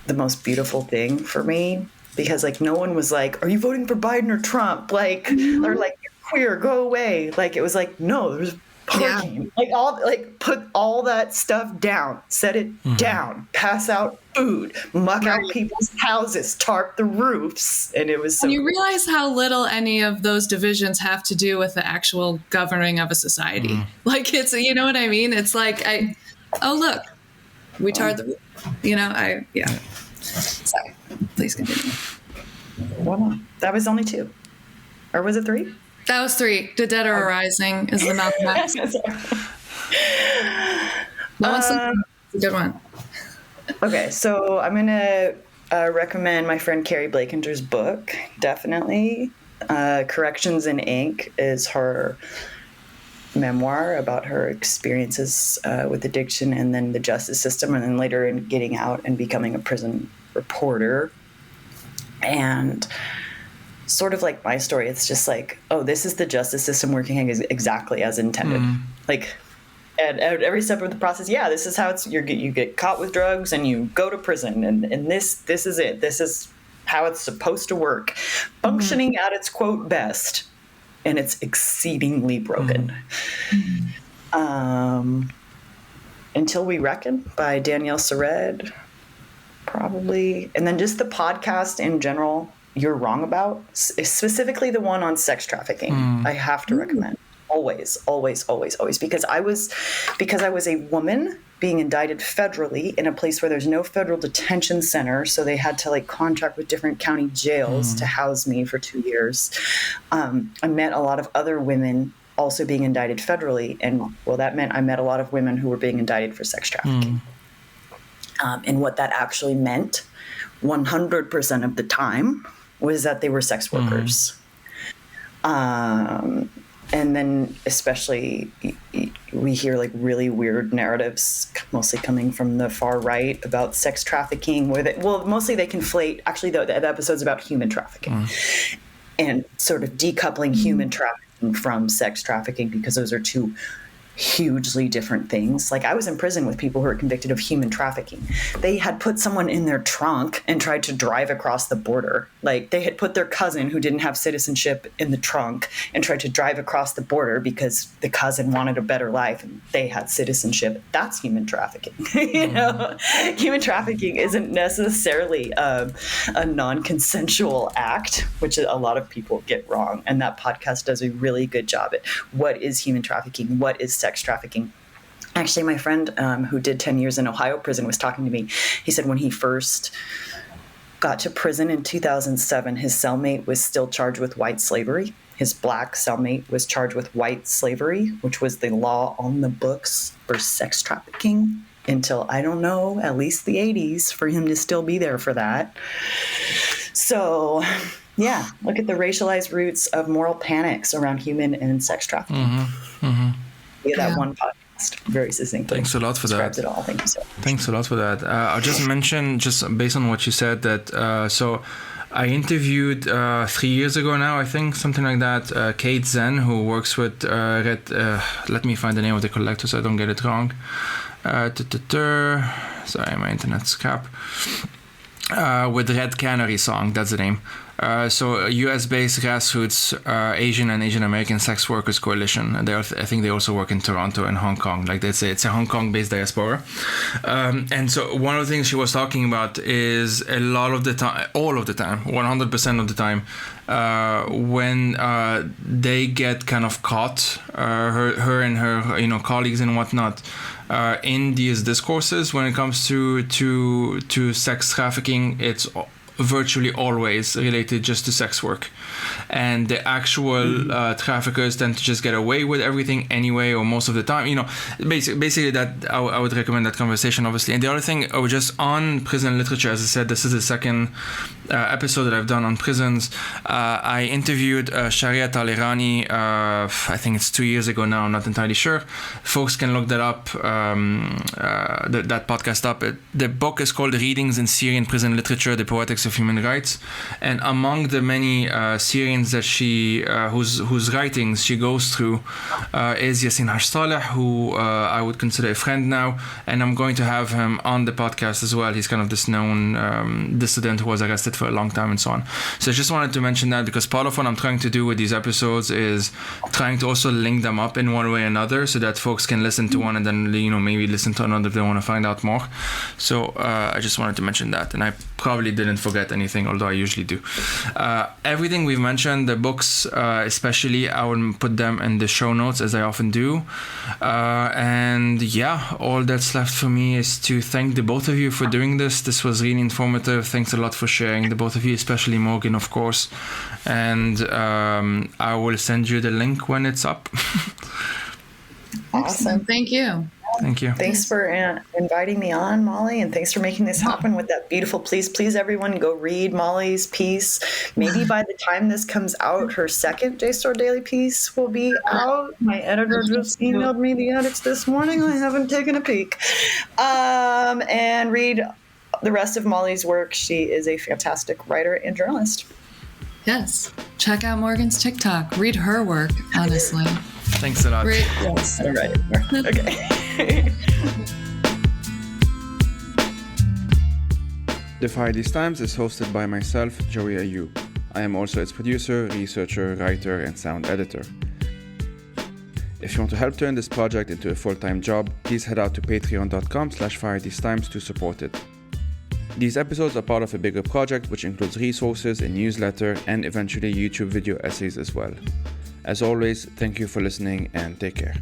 the most beautiful thing for me, because like no one was like, are you voting for Biden or Trump? Like, or like, you're queer, go away. Like, it was like, no, there's hurricane. Like put all that stuff down, set it down, pass out food, muck out people's houses, tarp the roofs. And it was so. And you realize how little any of those divisions have to do with the actual governing of a society. Like, it's, you know what I mean? It's like, oh, look, we tarred the roof. Sorry, please continue. Well, that was only 2. Or was it 3? That was 3. The Dead Are Arising is the Malcolm X. That's a good one. Okay, so I'm going to recommend my friend Carrie Blakinger's book, definitely. Corrections in Ink is her memoir about her experiences with addiction and then the justice system, and then later in getting out and becoming a prison reporter. And sort of like my story, it's just like, oh, this is the justice system working exactly as intended. Like, at every step of the process, this is how it's, you get caught with drugs and you go to prison, and this is it. This is how it's supposed to work, functioning at its quote best, and it's exceedingly broken. Until We Reckon by Danielle Sered, probably. And then just the podcast in general, You're Wrong About, specifically the one on sex trafficking, I have to recommend. Always, always, always, always. Because I was a woman being indicted federally in a place where there's no federal detention center, so they had to like contract with different county jails to house me for 2 years. I met a lot of other women also being indicted federally, and well, that meant I met a lot of women who were being indicted for sex trafficking. And what that actually meant 100% of the time was that they were sex workers. And then especially we hear like really weird narratives, mostly coming from the far right, about sex trafficking, where mostly they conflate, actually the episode's about human trafficking and sort of decoupling human trafficking from sex trafficking, because those are two hugely different things. Like, I was in prison with people who were convicted of human trafficking. They had put someone in their trunk and tried to drive across the border. Like, they had put their cousin who didn't have citizenship in the trunk and tried to drive across the border because the cousin wanted a better life and they had citizenship. That's human trafficking. You know, human trafficking isn't necessarily a non-consensual act, which a lot of people get wrong. And that podcast does a really good job at what is human trafficking, what is sex trafficking. Actually, my friend who did 10 years in Ohio prison was talking to me. He said when he first got to prison in 2007, his cellmate was still charged with white slavery. His black cellmate was charged with white slavery, which was the law on the books for sex trafficking until, I don't know, at least the 80s for him to still be there for that. So, yeah, look at the racialized roots of moral panics around human and sex trafficking. That one podcast, very succinctly. Thanks a lot for that. Describes it all. Thank you so much. Thanks a lot for that. I'll just mention, just based on what you said, that so I interviewed 3 years ago now, I think, something like that, Kate Zen, who works with Red. Let me find the name of the collector so I don't get it wrong. Sorry, my internet's crap. With Red Canary Song, that's the name. So a US-based grassroots Asian and Asian American sex workers coalition. I think they also work in Toronto and Hong Kong. Like it's a Hong Kong-based diaspora. And so one of the things she was talking about is a lot of the time, all of the time, 100% of the time, when they get kind of caught, her and her colleagues and whatnot, in these discourses when it comes to sex trafficking, it's virtually always related just to sex work, and the actual traffickers tend to just get away with everything anyway, or most of the time. Basically that I would recommend that conversation, obviously. And the other thing, just on prison literature, as I said, this is the second episode that I've done on prisons. I interviewed Sharia Talerani, I think it's 2 years ago now, I'm not entirely sure. Folks can look that up, that podcast up. The book is called Readings in Syrian Prison Literature, The Poetics of Human Rights. And among the many Syrians that she, whose writings she goes through, is Yassin Hashtaleh, who I would consider a friend now. And I'm going to have him on the podcast as well. He's kind of this known dissident who was arrested for a long time and so on. So I just wanted to mention that, because part of what I'm trying to do with these episodes is trying to also link them up in one way or another, so that folks can listen to one and then maybe listen to another if they want to find out more. So I just wanted to mention that, and I probably didn't forget anything, although I usually do. Everything we've mentioned, the books especially, I will put them in the show notes, as I often do. And yeah, all that's left for me is to thank the both of you for doing this. This was really informative. Thanks a lot for sharing, the both of you, especially Morgan, of course. And I will send you the link when it's up. Awesome. Thank you. Thank you. Thanks for inviting me on, Molly, and thanks for making this happen with that beautiful. Please, everyone, go read Molly's piece. Maybe by the time this comes out, her second JSTOR Daily piece will be out. My editor just emailed me the edits this morning. I haven't taken a peek. And read the rest of Molly's work. She is a fantastic writer and journalist. Yes. Check out Morgan's TikTok. Read her work, honestly. Thanks a lot. Yes. All right. Okay. The Fire These Times is hosted by myself, Joey Ayoub. I am also its producer, researcher, writer, and sound editor. If you want to help turn this project into a full-time job, please head out to patreon.com/firethesetimes to support it. These episodes are part of a bigger project which includes resources, a newsletter, and eventually YouTube video essays as well. As always, thank you for listening and take care.